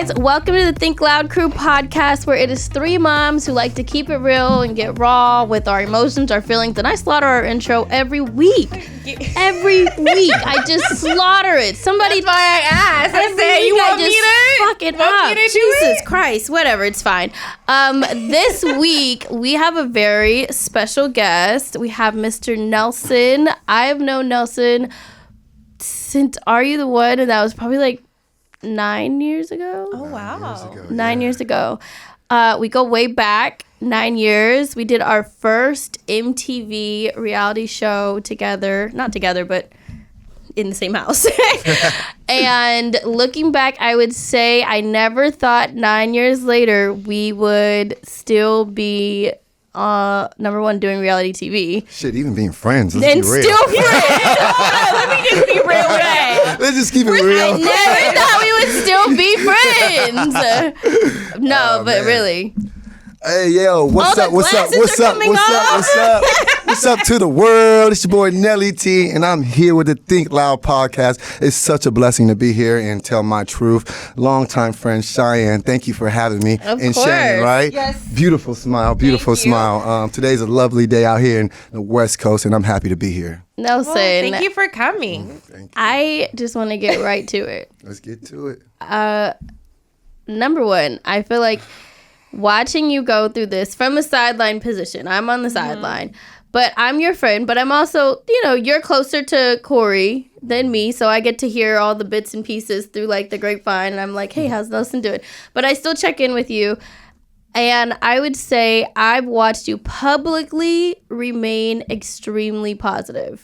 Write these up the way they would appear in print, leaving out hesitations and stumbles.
guys, welcome to the Think Loud Crew podcast, where it is three moms who like to keep it real and get raw with our emotions, our feelings, and I slaughter our intro every week. Every week, I just slaughter it. Somebody, that's why I asked. I said, you want me to fuck it up? Jesus Christ, whatever, it's fine. This week we have a very special guest. We have Mr. Nelson. I've known Nelson since Are You the One? And that was probably like 9 years ago. Oh, wow. 9 years ago. We go way back, 9 years. We did our first MTV reality show together. Not together, but in the same house. And looking back, I would say I never thought 9 years later we would still be number one doing reality TV. Shit, even being friends. Let's and be real. Still friends. Let me just be real with that. Let's just keep it real. I never thought we would still be friends. No, but man. Really. Hey, yo, what's All up? the What's up? glasses What's are up? coming What's up? off. What's up? What's up to the world? It's your boy Nelly T, and I'm here with the Think Loud podcast. It's such a blessing to be here and tell my truth. Longtime friend Cheyenne, thank you for having me. Of and course. Shannon, right? Yes. Beautiful smile, beautiful Thank you. smile. Today's a lovely day out here in the West Coast, and I'm happy to be here. Nelson. Thank you for coming. Thank you. I just want to get right to it. Let's get to it. Number one, I feel like watching you go through this from a sideline position. I'm on the sideline, but I'm your friend, but I'm also, you're closer to Corey than me. So I get to hear all the bits and pieces through like the grapevine. And I'm like, hey, how's Nelson doing? But I still check in with you. And I would say I've watched you publicly remain extremely positive.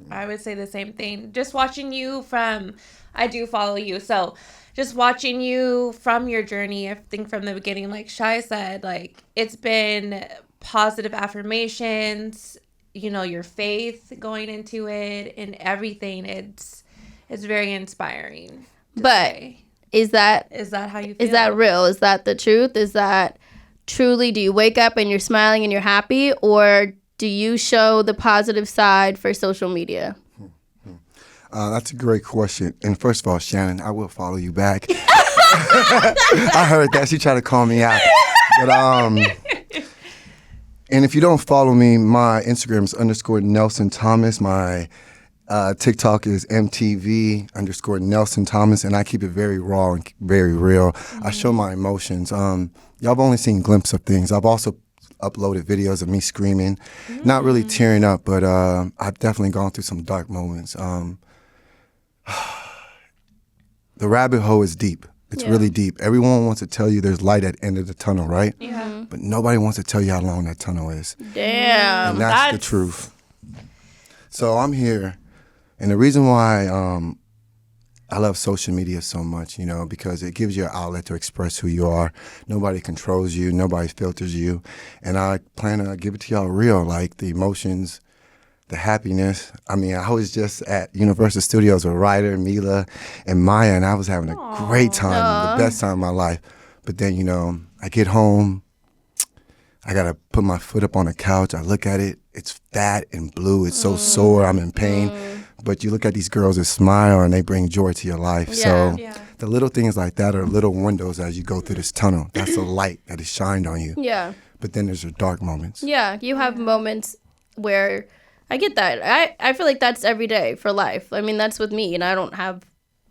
I would say the same thing. Just watching you I do follow you. So just watching you from your journey, I think from the beginning, like Shai said, like it's been positive affirmations, your faith going into it and everything. It's very inspiring. But say. Is that how you feel? Is that real? Is that the truth? Is that truly, do you wake up and you're smiling and you're happy? Or do you show the positive side for social media? That's a great question. And first of all, Shannon, I will follow you back. I heard that. She tried to call me out. But and if you don't follow me, my Instagram is _Nelson Thomas. My TikTok is MTV_Nelson Thomas, and I keep it very raw and very real. I show my emotions. Y'all have only seen glimpses of things. I've also uploaded videos of me screaming, not really tearing up, but I've definitely gone through some dark moments. The rabbit hole is deep. It's really deep. Everyone wants to tell you there's light at the end of the tunnel, right? Yeah. But nobody wants to tell you how long that tunnel is. Damn. And that's the truth. So I'm here. And the reason why I love social media so much, because it gives you an outlet to express who you are. Nobody controls you. Nobody filters you. And I plan to give it to y'all real, like the emotions, the happiness. I mean, I was just at Universal Studios with Ryder, Mila, and Maya, and I was having a great time, the best time of my life. But then, I get home. I got to put my foot up on the couch. I look at it. It's fat and blue. It's so sore. I'm in pain. But you look at these girls that smile and they bring joy to your life. Yeah. So the little things like that are little windows as you go through this tunnel. That's the light that is shined on you. Yeah. But then there's the dark moments. Yeah. You have moments where I get that. I feel like that's every day for life. I mean, that's with me. And I'm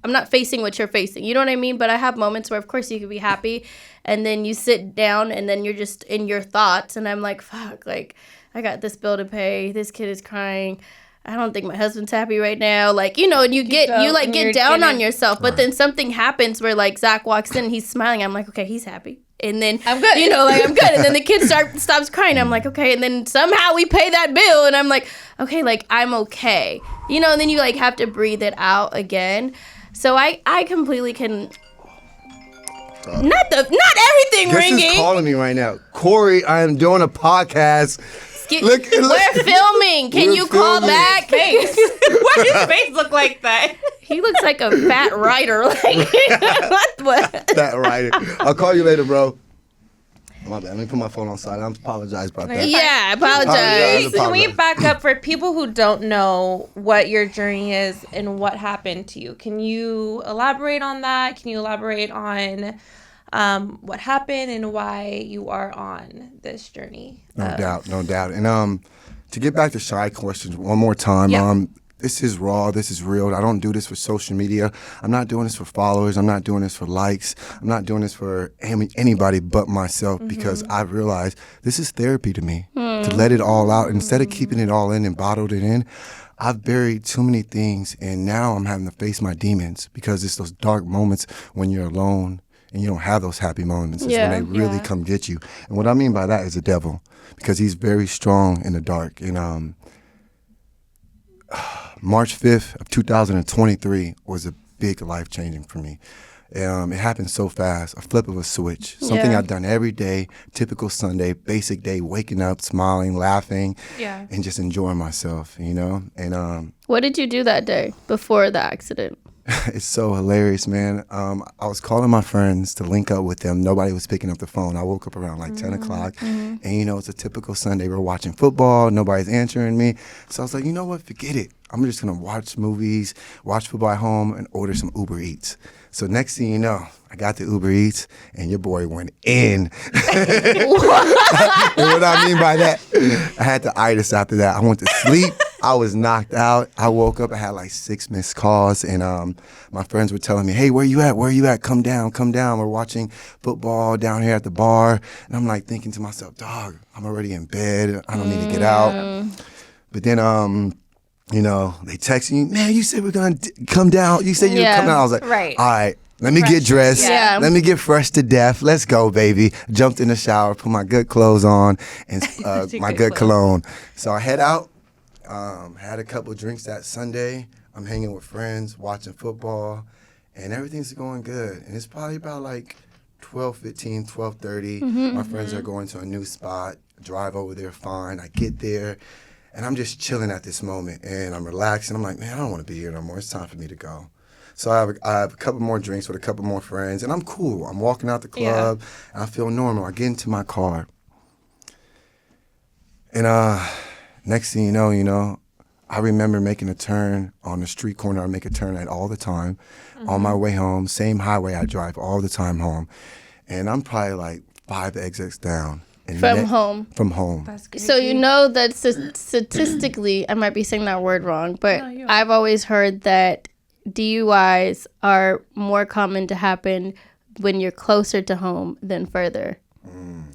not facing what you're facing. You know what I mean? But I have moments where, of course, you can be happy. And then you sit down and then you're just in your thoughts. And I'm like, fuck, like, I got this bill to pay. This kid is crying. I don't think my husband's happy right now. Like, and you get down on yourself. But then something happens where, like, Zach walks in and he's smiling. I'm like, okay, he's happy. And then, I'm good. I'm good. And then the kid stops crying. I'm like, okay. And then somehow we pay that bill. And I'm like, okay, like, I'm okay. And then you, like, have to breathe it out again. So I completely can... Not everything Guess ringing. who's calling me right now? Corey, I am doing a podcast. Look. We're filming. Can you call filming. back? Why does his face look like that? He looks like a fat writer. Like, what? That right. I'll call you later, bro. My bad. Let me put my phone on silent. I apologize about that. Yeah, I Apologize. apologize. Can we back up for people who don't know what your journey is and what happened to you? Can you elaborate on that? Can you elaborate on what happened and why you are on this journey? No doubt. And to get back to Shy questions one more time, Yeah. this is raw. This is real. I don't do this for social media. I'm not doing this for followers. I'm not doing this for likes. I'm not doing this for anybody but myself because I've realized this is therapy to me, to let it all out. Instead of keeping it all in and bottled it in, I've buried too many things, and now I'm having to face my demons because it's those dark moments when you're alone and you don't have those happy moments. It's when they really come get you. And what I mean by that is the devil, because he's very strong in the dark. And March 5th of 2023 was a big life-changing for me. It happened so fast, a flip of a switch, something I've done every day, typical Sunday, basic day, waking up, smiling, laughing, and just enjoying myself, you know? And What did you do that day before the accident? it's so hilarious, man. I was calling my friends to link up with them. Nobody was picking up the phone. I woke up around like 10 o'clock, and, you know, it's a typical Sunday. We're watching football. Nobody's answering me. So I was like, you know what? Forget it. I'm just going to watch movies, watch football at home, and order some Uber Eats. So next thing you know, I got the Uber Eats, and your boy went in. And what I mean by that, I had the itis after that. I went to sleep. I was knocked out. I woke up. I had like 6 missed calls, and my friends were telling me, hey, where you at? Where you at? Come down. We're watching football down here at the bar. And I'm like thinking to myself, dog, I'm already in bed. I don't need to get out. But then, you know, they text me, man, you said we're going to come down. You said you would come down. I was like, all right, let me get dressed. Yeah. Let me get fresh to death. Let's go, baby. Jumped in the shower, put my good clothes on, and my good cologne. So I head out. Had a couple drinks that Sunday. I'm hanging with friends, watching football, and everything's going good. And it's probably about like 12:15, 12:30. My friends are going to a new spot. Drive over there fine. I get there, and I'm just chilling at this moment, and I'm relaxing. I'm like, man, I don't want to be here no more. It's time for me to go. So I have a couple more drinks with a couple more friends, and I'm cool. I'm walking out the club, and I feel normal. I get into my car, and next thing you know, I remember making a turn on the street corner. I make a turn at all the time on my way home. Same highway I drive all the time home. And I'm probably like 5 exits down. And Home. From home. That's crazy. So you know that statistically, I might be saying that word wrong, but I've always heard that DUIs are more common to happen when you're closer to home than further.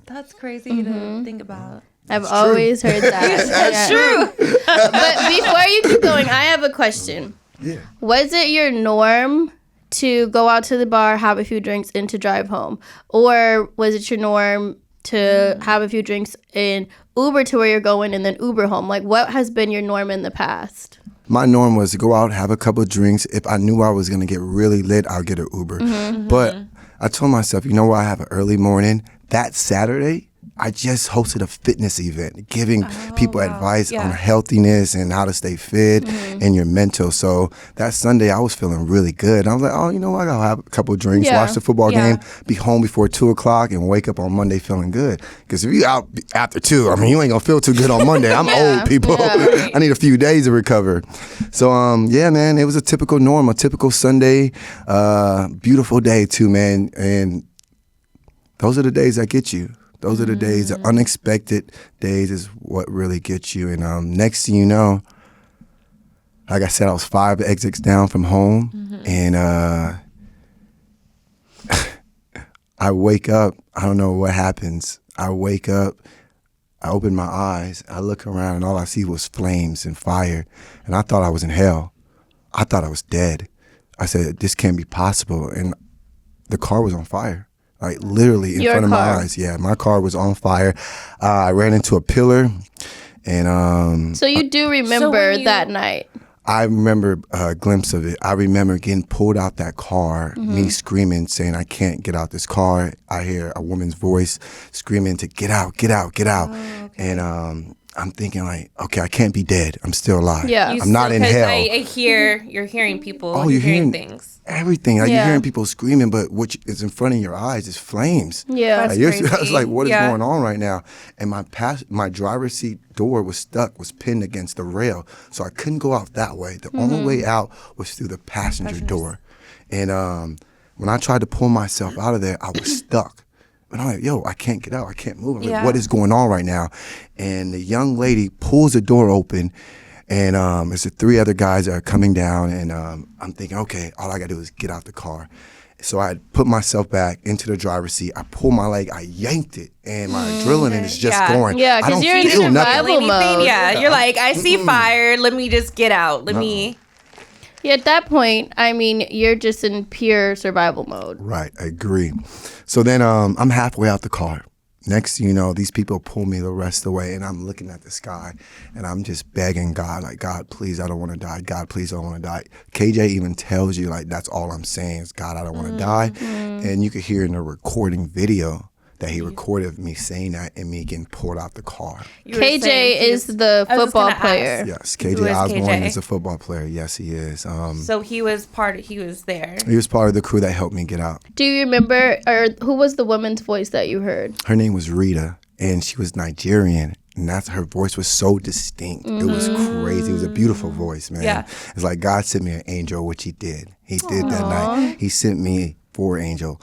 That's crazy to think about. I've always heard that. That's true. But before you keep going, I have a question. Yeah. Was it your norm to go out to the bar, have a few drinks, and to drive home? Or was it your norm to have a few drinks and Uber to where you're going and then Uber home? Like, what has been your norm in the past? My norm was to go out, have a couple of drinks. If I knew I was going to get really lit, I'll get an Uber. But I told myself, you know what? I have an early morning. That Saturday, I just hosted a fitness event, giving people advice on healthiness and how to stay fit and your mental. So that Sunday, I was feeling really good. I was like, oh, you know what? I'll have a couple of drinks, watch the football game, be home before 2 o'clock, and wake up on Monday feeling good. Because if you out after 2, I mean, you ain't going to feel too good on Monday. I'm old, people. I need a few days to recover. So, yeah, man, it was a typical norm, a typical Sunday, beautiful day, too, man. And those are the days that get you. Those are the days, the unexpected days is what really gets you. And next thing you know, like I said, I was 5 exits down from home. And I wake up. I don't know what happens. I wake up. I open my eyes. I look around, and all I see was flames and fire. And I thought I was in hell. I thought I was dead. I said, this can't be possible. And the car was on fire. Like literally in front of my eyes. Yeah, my car was on fire. I ran into a pillar, and So you do remember that night? I remember a glimpse of it. I remember getting pulled out that car, me screaming, saying, I can't get out this car. I hear a woman's voice screaming to get out, get out, get out. And I'm thinking like, okay, I can't be dead. I'm still alive. Yeah. You I'm not in hell. I hear you're hearing people. Oh, you're hearing things. Everything. Like Yeah. you're hearing people screaming, but what is in front of your eyes is flames. Yeah. That's Like, I was crazy. like, what is Yeah. going on right now? And my driver's seat door was stuck, was pinned against the rail, so I couldn't go out that way. The only way out was through the passenger door. And when I tried to pull myself out of there, I was stuck. But I'm like, yo, I can't get out. I can't move. I'm like, Yeah. what is going on right now? And the young lady pulls the door open, and it's the 3 other guys that are coming down. And I'm thinking, okay, all I got to do is get out the car. So I put myself back into the driver's seat. I pulled my leg. I yanked it, and my adrenaline is just Yeah. going. Yeah, I 'cause don't you're in feel survival nothing. mode. Yeah, you're like, I see fire. Let me just get out. Let me. Yeah, at that point, I mean, you're just in pure survival mode. Right, I agree. So then I'm halfway out the car. Next thing you know, these people pull me the rest of the way, and I'm looking at the sky, and I'm just begging God, like, God, please, I don't want to die. God, please, I don't want to die. KJ even tells you, like, that's all I'm saying is, God, I don't want to die. And you could hear in the recording video that he recorded of me saying that and me getting pulled out the car. You were saying KJ he is was- the I was just football gonna player. ask. Yes, Who KJ is Osborne KJ? is a football player. Yes, he is. So he was there. He was part of the crew that helped me get out. Do you remember, or who was the woman's voice that you heard? Her name was Rita, and she was Nigerian. And that's her voice was so distinct. It was crazy. It was a beautiful voice, man. Yeah. It's like God sent me an angel, which he did. He did that night. He sent me 4 angels.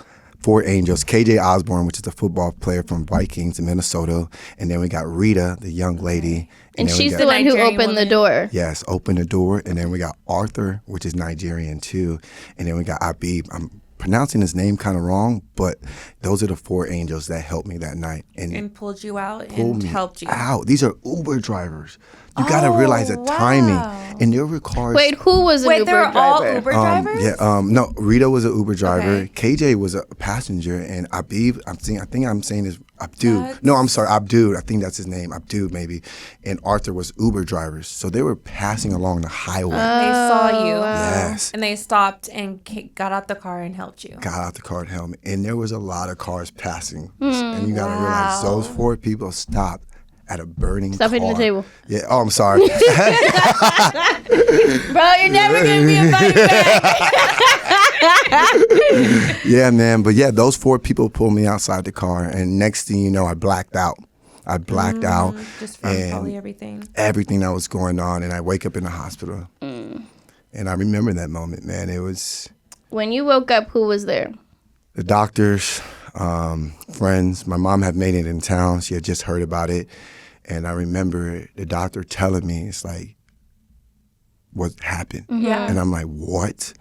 KJ Osborne, which is a football player from Vikings in Minnesota. And then we got Rita, the young lady. And then we she's got- the one who Nigerian opened the woman. door. Yes, open the door. And then we got Arthur, which is Nigerian too. And then we got Abib. I'm pronouncing his name kind of wrong, but those are the 4 angels that helped me that night. And pulled you out Pulled and me helped you. out. These are Uber drivers. You got to realize the timing. And there were cars. Wait, who was an Wait, Uber they were all driver? Uber drivers? No, Rita was an Uber driver. Okay. KJ was a passenger, and Abib, I think I'm saying is Abdu. That's- No, I'm sorry, Abdu. I think that's his name, Abdu maybe. And Arthur was Uber drivers, so they were passing along the highway. They saw you. Yes. And they stopped and got out the car and helped you. Got out the car and helmet, and there was a lot of cars passing, and you got to realize those 4 people stopped at a burning Stop car. hitting the table. Yeah. Oh, I'm sorry. Bro, you're never going to be invited back. Yeah, man. But yeah, those 4 people pulled me outside the car, and next thing you know, I blacked out. Out, Just from and probably everything. everything that was going on, and I wake up in the hospital. And I remember that moment, man. It was When you woke up, who was there? the doctors, friends. My mom had made it in town. She had just heard about it. And I remember the doctor telling me, it's like, what happened? Yeah. And I'm like, what?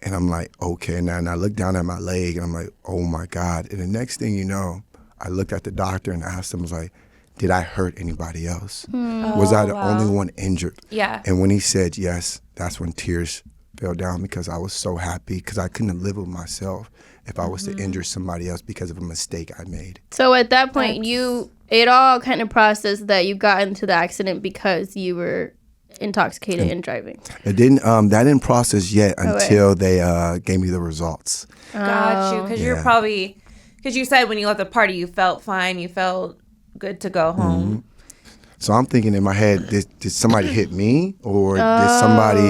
And I'm like, okay. And I look down at my leg, and I'm like, oh, my God. And the next thing you know, I looked at the doctor and asked him, I was like, did I hurt anybody else? Was I the only one injured? Yeah. And when he said yes, that's when tears fell down, because I was so happy, because I couldn't live with myself if I was to injure somebody else because of a mistake I made. So at that point, it all kind of processed that you got into the accident because you were intoxicated and driving. It didn't. That didn't process yet until they gave me the results. Got you. Because you're probably, because you said when you left the party, you felt fine. You felt good to go home. So I'm thinking in my head, did somebody hit me, or did somebody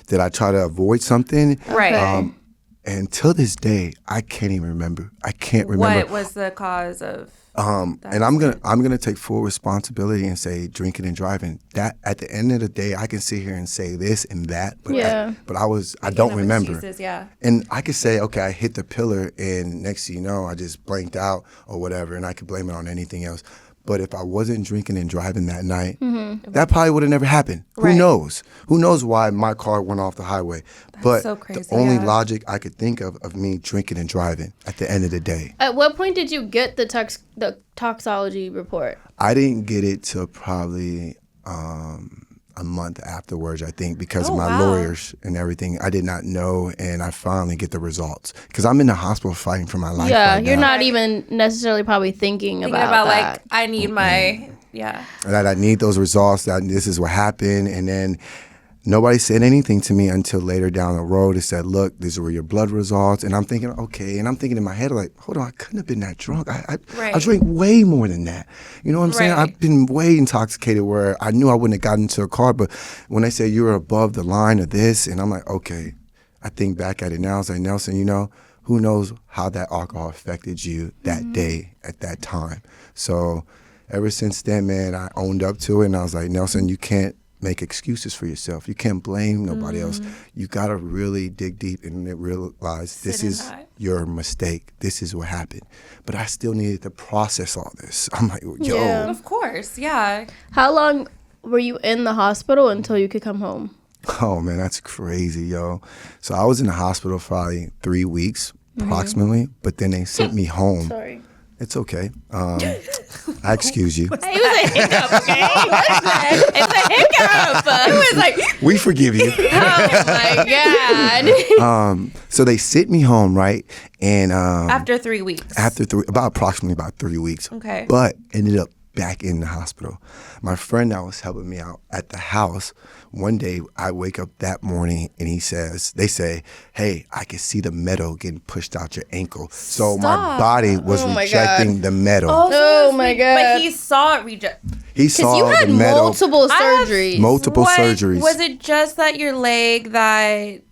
did I try to avoid something? Right. And till this day, I can't even remember. I can't remember. What was the cause of? And I'm gonna take full responsibility and say drinking and driving. That at the end of the day, I can sit here and say this and that, but I don't remember. Excuses, yeah. And I could say, okay, I hit the pillar, and next thing you know, I just blanked out or whatever, and I could blame it on anything else. But if I wasn't drinking and driving that night, that probably would have never happened. Right. Who knows? Who knows why my car went off the highway? But so crazy, the only yeah. logic I could think of me drinking and driving at the end of the day. At what point did you get the toxology report? I didn't get it till probably a month afterwards, I think, because of my lawyers and everything. I did not know, and I finally get the results. Because I'm in the hospital fighting for my life. Yeah, right you're now. not even necessarily probably thinking about that. like, I need my, That I need those results, that this is what happened. And then Nobody said anything to me until later down the road. It said, look, these were your blood results. And I'm thinking, okay. And I'm thinking in my head, like, hold on, I couldn't have been that drunk. I drank way more than that. You know what I'm saying? I've been way intoxicated where I knew I wouldn't have gotten into a car. But when they say you were above the line of this, and I'm like, okay. I think back at it now. I was like, Nelson, you know, who knows how that alcohol affected you that day at that time. So ever since then, man, I owned up to it. And I was like, Nelson, you can't make excuses for yourself. You can't blame nobody else. You got to really dig deep and realize this is your mistake. This is what happened. But I still needed to process all this. I'm like, yo. Yeah. Of course, yeah. How long were you in the hospital until you could come home? Oh, man, that's crazy, yo. So I was in the hospital for probably 3 weeks, approximately. But then they sent me home. Sorry. It's okay. I excuse you. It was a hiccup, okay? It's a hiccup. It was like, We forgive you. oh my God. So they sent me home, right? And After 3 weeks. approximately about 3 weeks. Okay. But ended up back in the hospital. My friend that was helping me out at the house, one day I wake up that morning and they say, hey, I can see the metal getting pushed out your ankle. So my body was rejecting the metal. Oh my God. But he saw it reject. He saw You had the metal. multiple surgeries. Multiple surgeries. Was it just that your leg that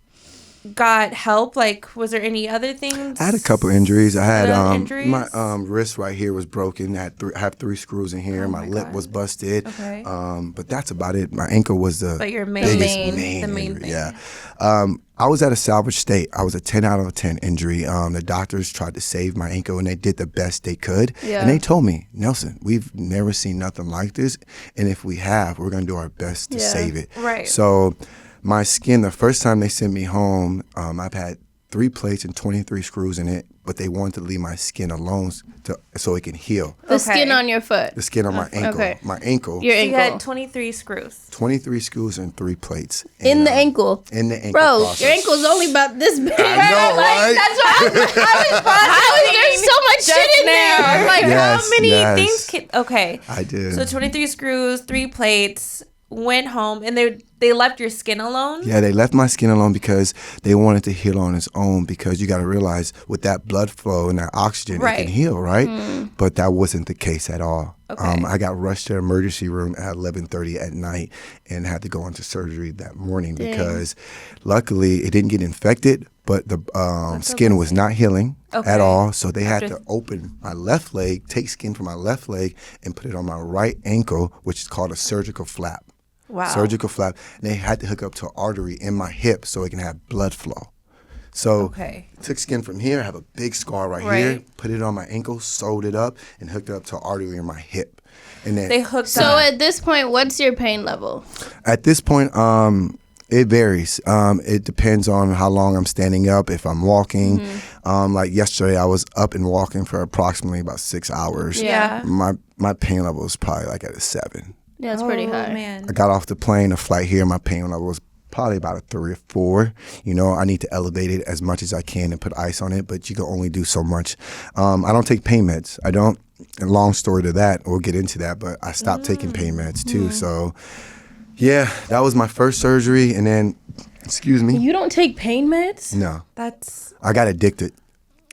got help? Like, was there any other things? I had a couple injuries. I had injuries? my wrist right here was broken. I have 3 screws in here. My lip was busted. Okay. But that's about it. My ankle was the But your biggest main injury. thing. Yeah. I was at a salvage state. I was a 10 out of 10 injury. The doctors tried to save my ankle, and they did the best they could. Yeah. And they told me, Nelson, we've never seen nothing like this. And if we have, we're going to do our best to save it. Right. So my skin, the first time they sent me home, I've had 3 plates and 23 screws in it, but they wanted to leave my skin alone so it can heal. The skin on your foot. The skin on my ankle. Okay. My ankle. Your You ankle. had 23 screws. 23 screws and 3 plates. In And, the ankle. In the ankle. Bro, process. your ankle's only about this big. I know, right? That's what how is there so much shit in there? I'm like, Yes, how many yes. things can... Okay. I did. So 23 screws, 3 plates, went home, and they left your skin alone? Yeah, they left my skin alone because they wanted to heal on its own, because you got to realize with that blood flow and that oxygen, it can heal, right? But that wasn't the case at all. Okay. I got rushed to the emergency room at 11:30 at night and had to go into surgery that morning because luckily it didn't get infected, but the skin was not healing at all. So they had to open my left leg, take skin from my left leg and put it on my right ankle, which is called a surgical flap. Wow. Surgical flap. And they had to hook up to an artery in my hip so it can have blood flow. So took skin from here, I have a big scar right here, put it on my ankle, sewed it up, and hooked it up to an artery in my hip. And then They hooked So up. at this point, what's your pain level? at this point, it varies. It depends on how long I'm standing up, if I'm walking. Like yesterday, I was up and walking for approximately about 6 hours. Yeah. My pain level was probably like at a 7. Yeah, it's pretty high. Man. I got off the plane, a flight here, my pain level was probably about a 3 or 4. You know, I need to elevate it as much as I can and put ice on it, but you can only do so much. I don't take pain meds. I don't. And long story to that, we'll get into that, but I stopped taking pain meds too. So, yeah, that was my first surgery. And then, excuse me. You don't take pain meds? No, That's... I got addicted.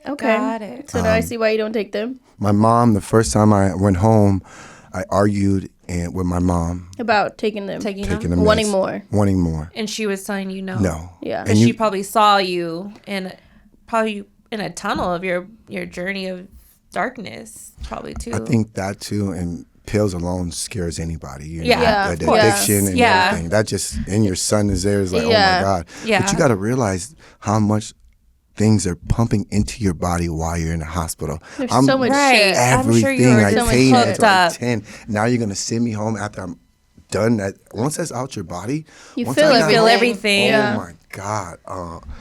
Okay. Got it. So now I see why you don't take them. My mom, the first time I went home, I argued with my mom. About taking them. Taking Taking them? the meds. Wanting more. Wanting more. And she was telling you no. No. Yeah. And Because she you, probably saw you probably in a tunnel of your journey of darkness, probably too. I think that too, and pills alone scares anybody. You know? Yeah, of the course. addiction and Yeah. everything. That just, and your son is there, is like, Yeah. oh my God. Yeah. But you got to realize how much things are pumping into your body while you're in the hospital. There's so much shit. I'm sure you Everything, were like just pain meds hooked are like up. 10. Now you're going to send me home after I'm done. That once that's out your body, You once feel I it. got Feel home, everything. Oh Yeah. my God.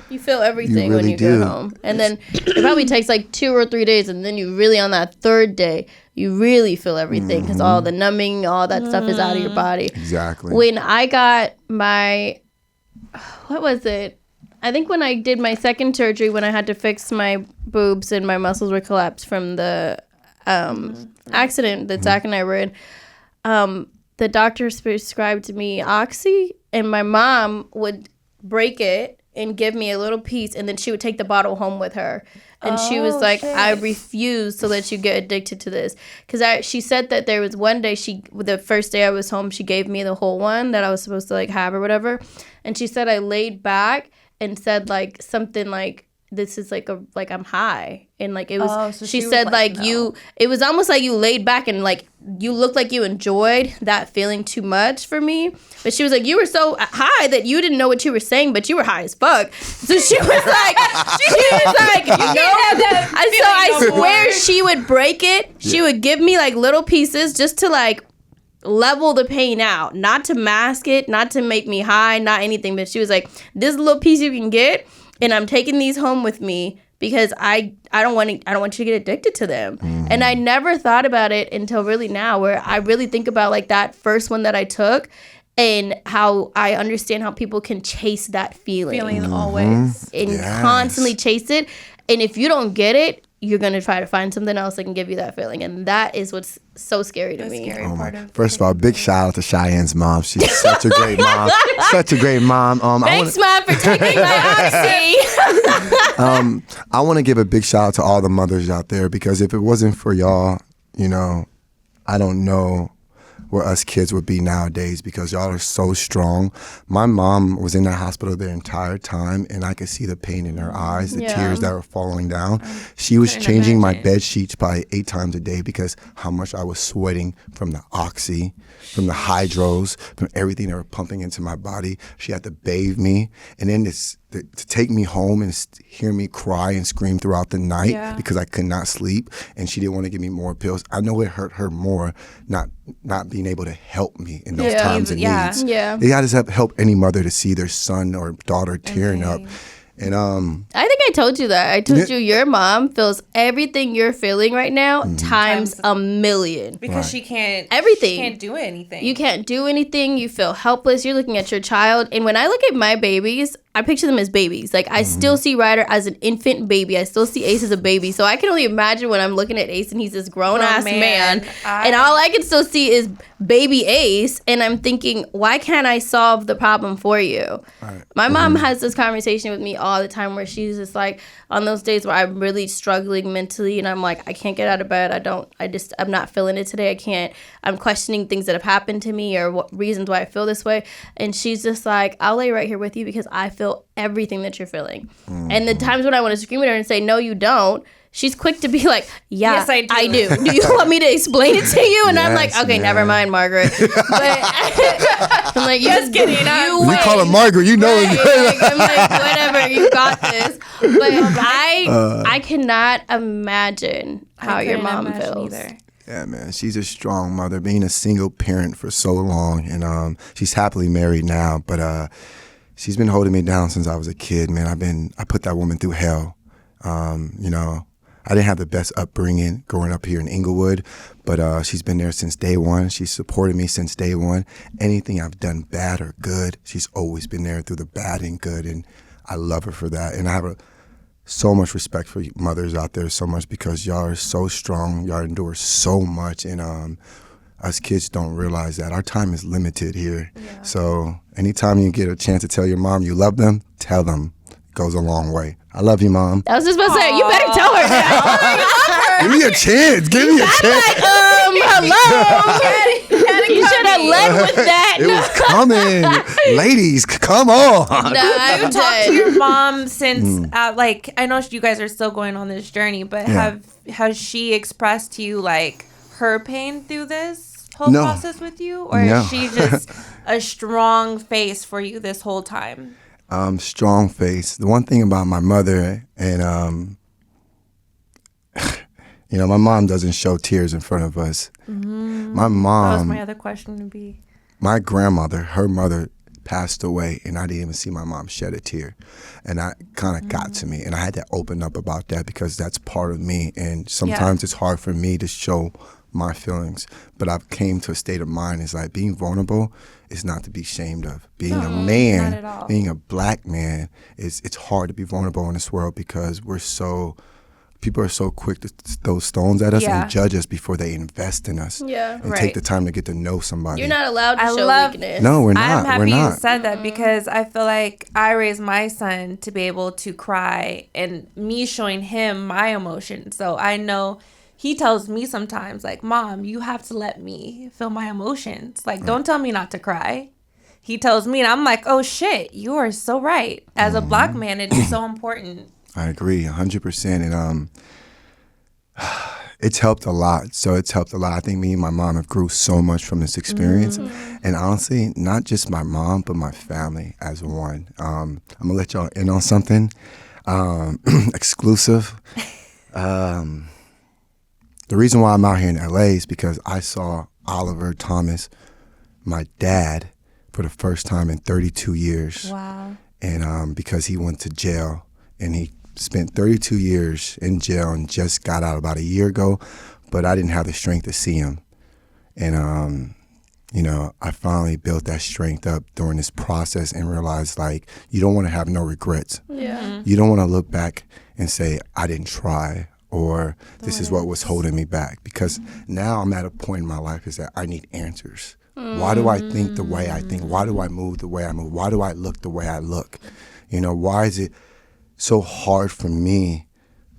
You feel everything when really you do. get home. And then it probably takes like 2 or 3 days. And then you really, on that 3rd day, you really feel everything because all the numbing, all that stuff is out of your body. Exactly. When I got my, what was it? I think when I did my 2nd surgery, when I had to fix my boobs and my muscles were collapsed from the accident that Zach and I were in, the doctors prescribed me Oxy and my mom would break it and give me a little piece, and then she would take the bottle home with her. And she was like, shit. I refuse to let you get addicted to this. Because she said that there was one day, the first day I was home, she gave me the whole one that I was supposed to like have or whatever. And she said I laid back and said like something like, this is like I'm high. And like it was, so she was said like no. it was almost like you laid back and like you looked like you enjoyed that feeling too much for me. But she was like, you were so high that you didn't know what you were saying, but you were high as fuck. So she was like, you know, I swear she would break it. She would give me like little pieces just to like level the pain out, not to mask it, not to make me high, not anything. But she was like, this little piece you can get, and I'm taking these home with me because I don't want you to get addicted to them. And I never thought about it until really now, where I really think about like that first one that I took and how I understand how people can chase that feeling always and constantly chase it. And if you don't get it, you're going to try to find something else that can give you that feeling. And that is what's so scary to me. First of all, big shout out to Cheyenne's mom. She's such a great mom. Such a great mom. Thanks, Mom, for taking my oxy. I want to give a big shout out to all the mothers out there, because if it wasn't for y'all, you know, I don't know where us kids would be nowadays, because y'all are so strong. My mom was in that hospital the entire time, and I could see the pain in her eyes, the tears that were falling down. She was changing my bed sheets probably 8 times a day because how much I was sweating from the oxy, from the hydros, from everything that were pumping into my body. She had to bathe me, and then to take me home and hear me cry and scream throughout the night because I could not sleep, and she didn't want to give me more pills. I know it hurt her more not being able to help me in those times of needs. Yeah. They got to help any mother to see their son or daughter tearing up. And I think I told you that. I told you your mom feels everything you're feeling right now times a million. Because she can't everything. She can't do anything. You can't do anything. You feel helpless. You're looking at your child. And when I look at my babies, I picture them as babies. Like, I still see Ryder as an infant baby. I still see Ace as a baby. So I can only imagine when I'm looking at Ace and he's this grown-ass man. And all I can still see is baby Ace. And I'm thinking, why can't I solve the problem for you? Right. My mom has this conversation with me all the time where she's just like, on those days where I'm really struggling mentally and I'm like, I can't get out of bed. I'm not feeling it today. I'm questioning things that have happened to me or what reasons why I feel this way. And she's just like, I'll lay right here with you because I feel everything that you're feeling. And the times when I want to scream at her and say, no, you don't, she's quick to be like, yes, I do. Do you want me to explain it to you? And I'm like, okay, never mind, Margaret. But I'm like, just kidding. You call her Margaret, you know it. I'm like, whatever, you got this. But I cannot imagine how your mom feels. Either. Yeah, man, she's a strong mother, being a single parent for so long, and she's happily married now, but she's been holding me down since I was a kid, man. I put that woman through hell. You know, I didn't have the best upbringing growing up here in Inglewood, but she's been there since day one. She's supported me since day one. Anything I've done bad or good, she's always been there through the bad and good, and I love her for that. And I have so much respect for mothers out there, so much, because y'all are so strong. Y'all endure so much, and us kids don't realize that our time is limited here. Yeah. So anytime you get a chance to tell your mom you love them, tell them. It goes a long way. I love you, Mom. I was just about to say, you better tell her that. Give me a chance. Give me a chance. Like, hello. You should have led with that. It was coming. Ladies, come on. No, you talked to your mom since, like, I know you guys are still going on this journey, but has she expressed to you, like, her pain through this whole process with you? Or is she just a strong face for you this whole time? Strong face. The one thing about my mother, and you know, my mom doesn't show tears in front of us. My mom. That was my other question to be. My grandmother, her mother, passed away, and I didn't even see my mom shed a tear, and that kind of got to me, and I had to open up about that because that's part of me, and sometimes it's hard for me to show my feelings, but I've came to a state of mind is like being vulnerable is not to be ashamed of. Being a man, being a black man, it's hard to be vulnerable in this world because we're so people are so quick to throw stones at us Yeah. and judge us before they invest in us. Yeah. And Right. take the time to get to know somebody. You're not allowed to I show love- weakness. No, we're I'm not. happy We're you not. said that because I feel like I raised my son to be able to cry and me showing him my emotions. So I know he tells me sometimes, like, Mom, you have to let me feel my emotions. Like, don't tell me not to cry. He tells me, and I'm like, oh shit, you are so right. As a Black man, it is so important. I agree 100%. And it's helped a lot. So it's helped a lot. I think me and my mom have grew so much from this experience. And honestly, not just my mom, but my family as one. I'm going to let y'all in on something exclusive. The reason why I'm out here in LA is because I saw Oliver Thomas, my dad, for the first time in 32 years. Wow. And because he went to jail and he spent 32 years in jail and just got out about a year ago, but I didn't have the strength to see him. And, I finally built that strength up during this process and realized, like, you don't want to have no regrets. Yeah. You don't want to look back and say, I didn't try, or this is what was holding me back. Because now I'm at a point in my life is that I need answers. Why do I think the way I think? Why do I move the way I move? Why do I look the way I look? Why is it so hard for me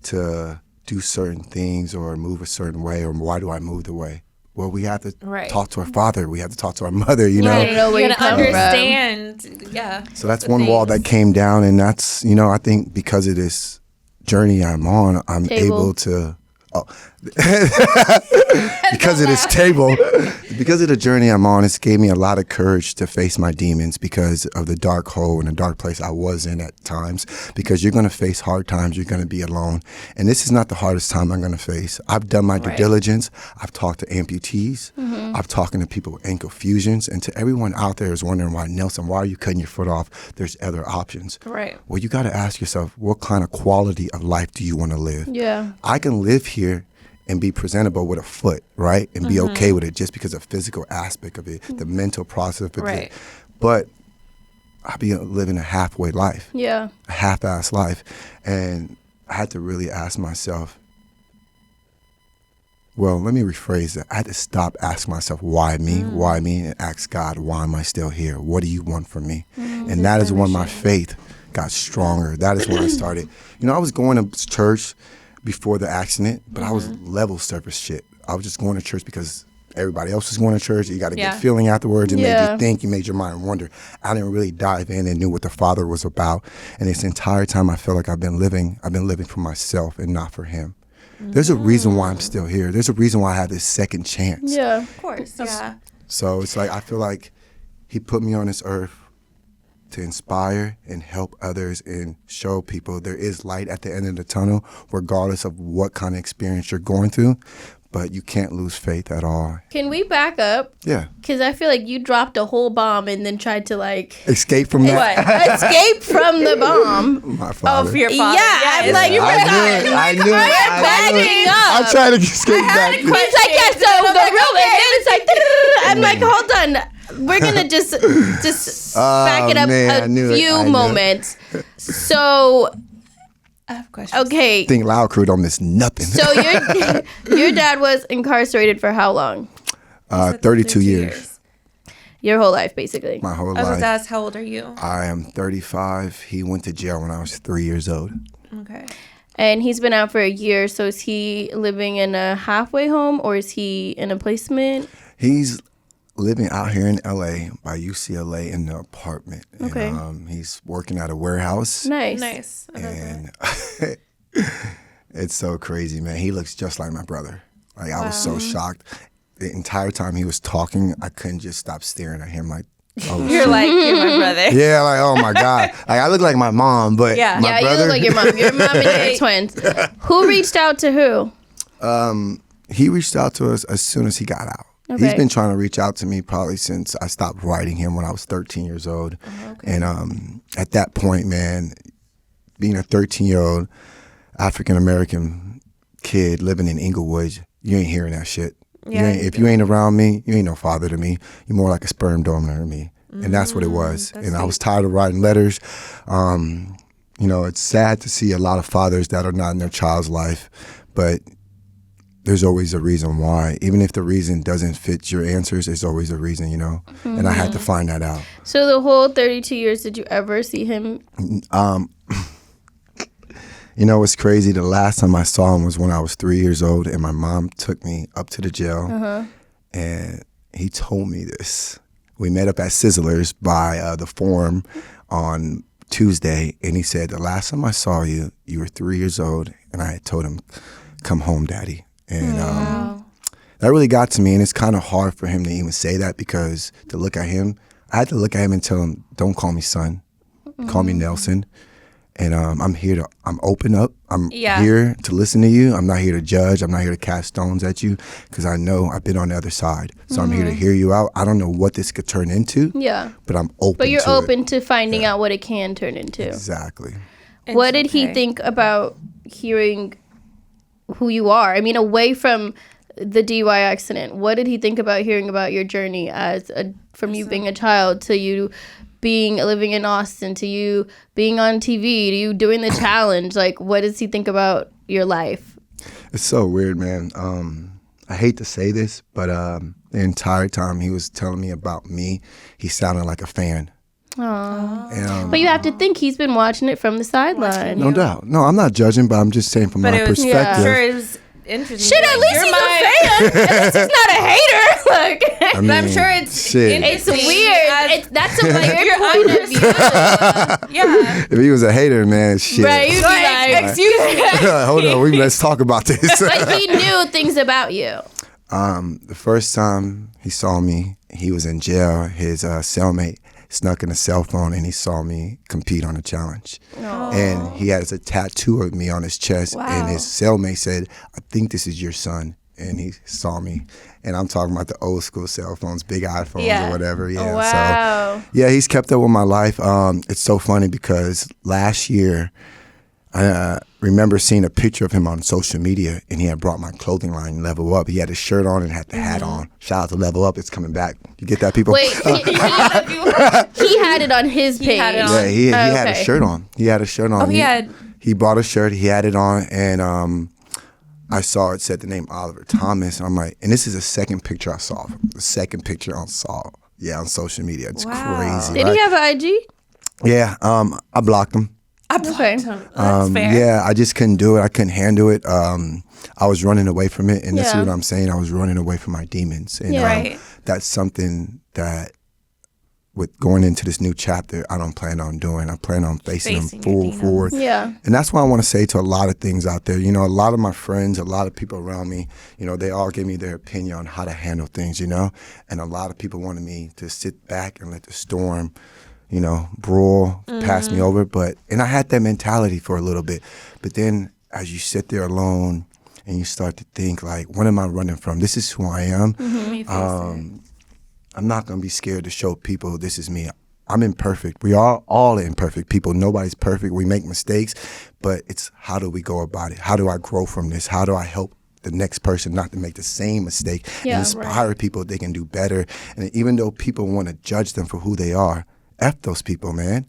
to do certain things or move a certain way, or why do I move the way? Well, we have to talk to our father. We have to talk to our mother, You know where you come understand. Yeah. So that's one wall that came down, and that's, I think because of this journey I'm on, I'm able to, because of this table, because of the journey I'm on, it's gave me a lot of courage to face my demons because of the dark hole and the dark place I was in at times. Because you're going to face hard times, you're going to be alone, and this is not the hardest time I'm going to face. I've done my due diligence. I've talked to amputees. I've talked to people with ankle fusions, and to everyone out there who's wondering why, Nelson, why are you cutting your foot off? There's other options. Right. Well, you got to ask yourself, what kind of quality of life do you want to live? Yeah. I can live here and be presentable with a foot, right? And be okay with it just because of the physical aspect of it, the mental process of it. But I'll be living a halfway life. Yeah. A half-ass life. And I had to really ask myself, well, let me rephrase it. I had to stop asking myself, why me, and ask God, why am I still here? What do you want from me? And that is when my faith got stronger. That is when I started. I was going to church before the accident, but I was level surface shit. I was just going to church because everybody else was going to church. You got a good feeling afterwards. It made you think. You made your mind wonder. I didn't really dive in and knew what the Father was about. And this entire time, I feel like I've been living for myself and not for Him. There's a reason why I'm still here. There's a reason why I have this second chance. Yeah. Of course. Yeah. So it's like I feel like He put me on this earth to inspire and help others and show people there is light at the end of the tunnel, regardless of what kind of experience you're going through. But you can't lose faith at all. Can we back up? Yeah. Because I feel like you dropped a whole bomb and then tried to escape from that. escape from the bomb. My father. Oh, for your father. Yeah, I'm like, I knew it. Backing up. I'm trying to escape back. He's like, yeah, so the real it's like, I'm like, hold on. We're gonna just back it up a few moments. So, I have questions. okay. Think Loud Crew don't miss nothing. So your dad was incarcerated for how long? 32 years. Your whole life, basically. My whole I was life. about to ask, how old are you? I am 35. He went to jail when I was 3 years old. Okay. And he's been out for a year. So is he living in a halfway home or is he in a placement? He's living out here in LA by UCLA in the apartment. Okay. And, he's working at a warehouse. Nice. Nice. And it's so crazy, man. He looks just like my brother. Like, I was so shocked. The entire time he was talking, I couldn't just stop staring at him like, oh, You're shit. like, you're my brother. Yeah, like, oh my God. Like, I look like my mom, but Yeah. my Yeah, brother. you look like your mom. Your mom and your twins. Who reached out to who? He reached out to us as soon as he got out. Okay. He's been trying to reach out to me probably since I stopped writing him when I was 13 years old. And at that point, man, being a 13-year-old African-American kid living in Inglewood, you ain't hearing that shit. Yeah, If you ain't around me, you ain't no father to me. You're more like a sperm donor to me. And that's what it was. And I was tired of writing letters. You know, it's sad to see a lot of fathers that are not in their child's life, but there's always a reason why. Even if the reason doesn't fit your answers, there's always a reason, you know? Mm-hmm. And I had to find that out. So the whole 32 years, did you ever see him? You know, it's crazy. The last time I saw him was when I was 3 years old, and my mom took me up to the jail, and he told me this. We met up at Sizzlers by the Forum on Tuesday, and he said, the last time I saw you, you were 3 years old, and I had told him, come home, Daddy. And that really got to me, and it's kind of hard for him to even say that, because to look at him, I had to look at him and tell him, don't call me son, call me Nelson. And I'm open up. I'm here to listen to you. I'm not here to judge. I'm not here to cast stones at you, because I know I've been on the other side. So I'm here to hear you out. I don't know what this could turn into. Yeah. But I'm open to it. But you're open to finding out what it can turn into. Exactly. What did he think about hearing who you are? I mean, away from the DUI accident, what did he think about hearing about your journey from you being a child to you living in Austin, to you being on TV, to you doing the challenge? Like, what does he think about your life? It's so weird, man. I hate to say this, but the entire time he was telling me about me, he sounded like a fan. Aww. And, but you have to think he's been watching it from the sideline. No doubt. No, I'm not judging, but I'm just saying from my perspective. Yeah. I'm sure it was interesting. Shit, at least he's a fan. At least he's not a hater. Like, I mean, I'm sure it's weird. That's a weird point of view. Yeah. If he was a hater, man, shit. Right, you'd be like, excuse me. Hold on, let's talk about this. Like, he knew things about you. The first time he saw me, he was in jail. His cellmate snuck in a cell phone, and he saw me compete on a challenge. Aww. And he has a tattoo of me on his chest. Wow. And his cellmate said, I think this is your son. And he saw me. And I'm talking about the old school cell phones, big iPhones or whatever. Yeah. Oh, wow. So, yeah, he's kept up with my life. It's so funny because last year, I remember seeing a picture of him on social media, and he had brought my clothing line, Level Up. He had his shirt on and had the hat on. Shout out to Level Up. It's coming back. You get that, people? Wait, he had it on his page. Yeah, he had a shirt on. He had a shirt on. Oh, he bought a shirt. He had it on, and I saw it said the name Oliver Thomas. And I'm like, and this is the second picture I saw. The second picture I saw. Yeah, on social media. It's crazy. Did he have an IG? Yeah, I blocked him. I blocked him. That's fair. Yeah, I just couldn't do it. I couldn't handle it. I was running away from it, and this is what I'm saying. I was running away from my demons, and that's something that, with going into this new chapter, I don't plan on doing. I plan on facing them full forward. Yeah, and that's why I want to say to a lot of things out there. You know, a lot of my friends, a lot of people around me, you know, they all give me their opinion on how to handle things. You know, and a lot of people wanted me to sit back and let the storm, you know, brawl, pass me over. And I had that mentality for a little bit. But then as you sit there alone and you start to think, like, what am I running from? This is who I am. I'm not going to be scared to show people this is me. I'm imperfect. We are all imperfect people. Nobody's perfect. We make mistakes. But it's how do we go about it? How do I grow from this? How do I help the next person not to make the same mistake and inspire people they can do better? And even though people want to judge them for who they are, F those people, man.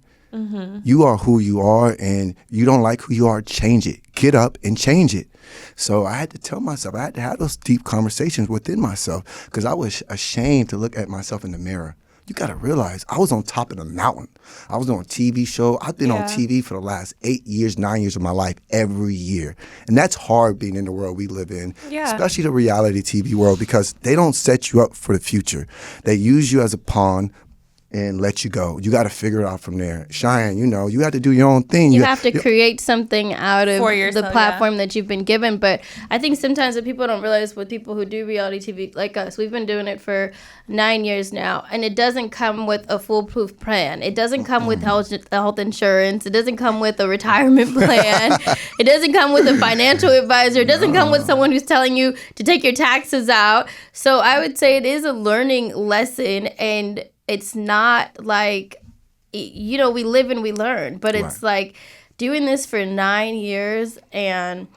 You are who you are, and you don't like who you are, change it. Get up and change it. So I had to tell myself, I had to have those deep conversations within myself, because I was ashamed to look at myself in the mirror. You got to realize I was on top of the mountain. I was on a TV show. I've been on TV for the last 8 years, 9 years of my life every year. And that's hard being in the world we live in, especially the reality TV world, because they don't set you up for the future. They use you as a pawn and let you go. You got to figure it out from there. Cheyenne, you know, you have to do your own thing. You have to create something out of the platform that you've been given. But I think sometimes what people don't realize, with people who do reality TV like us, we've been doing it for 9 years now, and it doesn't come with a foolproof plan. It doesn't come with health insurance. It doesn't come with a retirement plan. It doesn't come with a financial advisor. It doesn't come with someone who's telling you to take your taxes out. So I would say it is a learning lesson, and it's not like, you know, we live and we learn, but it's like doing this for 9 years and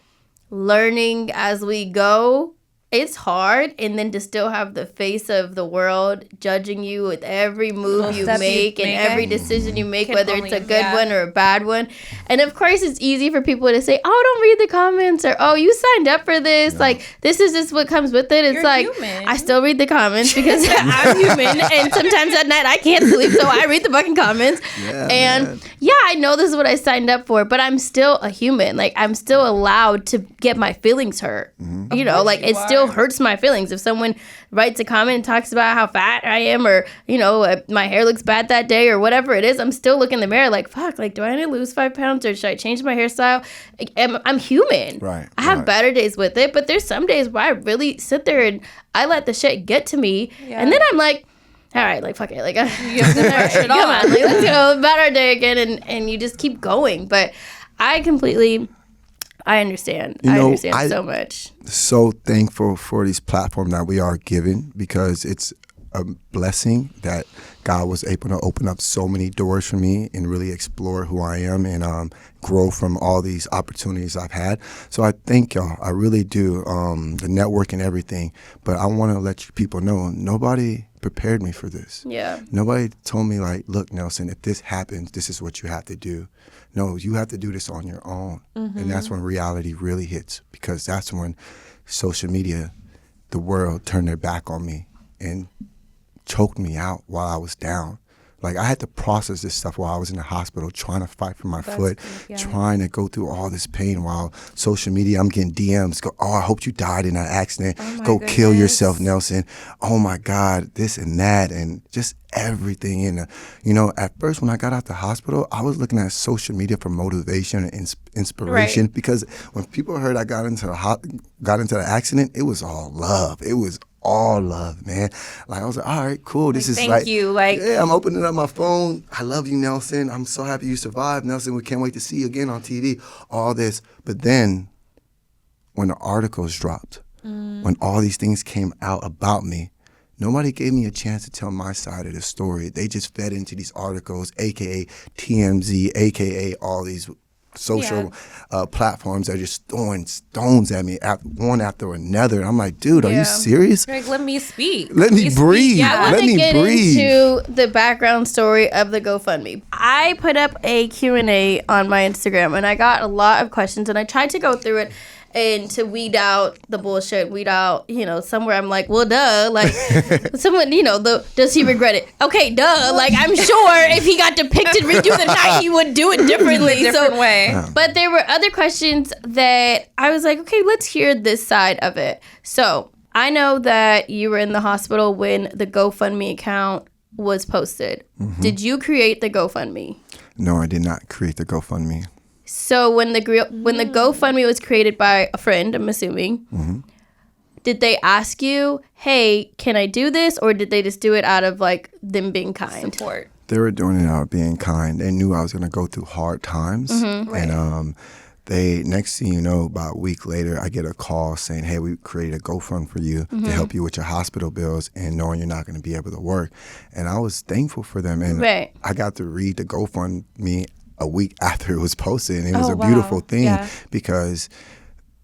learning as we go it's hard, and then to still have the face of the world judging you with every move you make and every decision you make, whether it's a good one or a bad one. And of course, it's easy for people to say, "Oh, don't read the comments," or "Oh, you signed up for this." Yeah. Like, this is just what comes with it. It's human. I still read the comments because I'm human, and sometimes at night I can't sleep, so I read the fucking comments. I know this is what I signed up for, but I'm still a human. Like, I'm still allowed to get my feelings hurt. You know, like, it still hurts my feelings if someone writes a comment and talks about how fat I am, or, you know, my hair looks bad that day, or whatever it is. I'm still looking in the mirror like, fuck, like, do I need to lose 5 pounds, or should I change my hairstyle? I'm human. Right. I have better days with it, but there's some days where I really sit there and I let the shit get to me, and then I'm like, all right, like, fuck it, like, you have to brush it off. Come on, like, let's go about our day again, and you just keep going. But I understand. I understand so much. So thankful for these platforms that we are given, because it's a blessing that God was able to open up so many doors for me and really explore who I am and grow from all these opportunities I've had. So I thank y'all. I really do. The network and everything. But I want to let you people know, nobody prepared me for this. Yeah. Nobody told me, like, look, Nelson, if this happens, this is what you have to do. No, you have to do this on your own. And that's when reality really hits, because that's when social media, the world, turned their back on me and choked me out while I was down. Like, I had to process this stuff while I was in the hospital, trying to fight for my foot, trying to go through all this pain while social media, I'm getting DMs, go, oh, I hope you died in that accident. Go kill yourself, Nelson. Oh my God, this and that, and just everything. And, you know, at first when I got out the hospital, I was looking at social media for motivation and inspiration, because when people heard I got into the accident, it was all love. It was all love, man. Like, I was like, all right, cool. This is thank you. Like, yeah, I'm opening up my phone. I love you, Nelson. I'm so happy you survived, Nelson. We can't wait to see you again on TV. All this. But then when the articles dropped, when all these things came out about me, nobody gave me a chance to tell my side of the story. They just fed into these articles, AKA TMZ, AKA all these social platforms that are just throwing stones at me, one after another. I'm like, dude, are you serious? Like, let me speak. Let me breathe. I want to get into the background story of the GoFundMe. I put up a Q&A on my Instagram, and I got a lot of questions, and I tried to go through it and to weed out the bullshit, you know, somewhere I'm like, well, duh, like, someone, you know, does he regret it? Okay, duh, like, I'm sure if he got depicted redo the night, he would do it differently. Different way. But there were other questions that I was like, okay, let's hear this side of it. So I know that you were in the hospital when the GoFundMe account was posted. Did you create the GoFundMe? No, I did not create the GoFundMe. So when the GoFundMe was created by a friend, I'm assuming, did they ask you, hey, can I do this? Or did they just do it out of, like, them being kind? Support. They were doing it out of being kind. They knew I was going to go through hard times. And they, next thing you know, about a week later, I get a call saying, hey, we created a GoFund for you to help you with your hospital bills, and knowing you're not going to be able to work. And I was thankful for them. And I got to read the GoFundMe a week after it was posted, and it was a beautiful thing because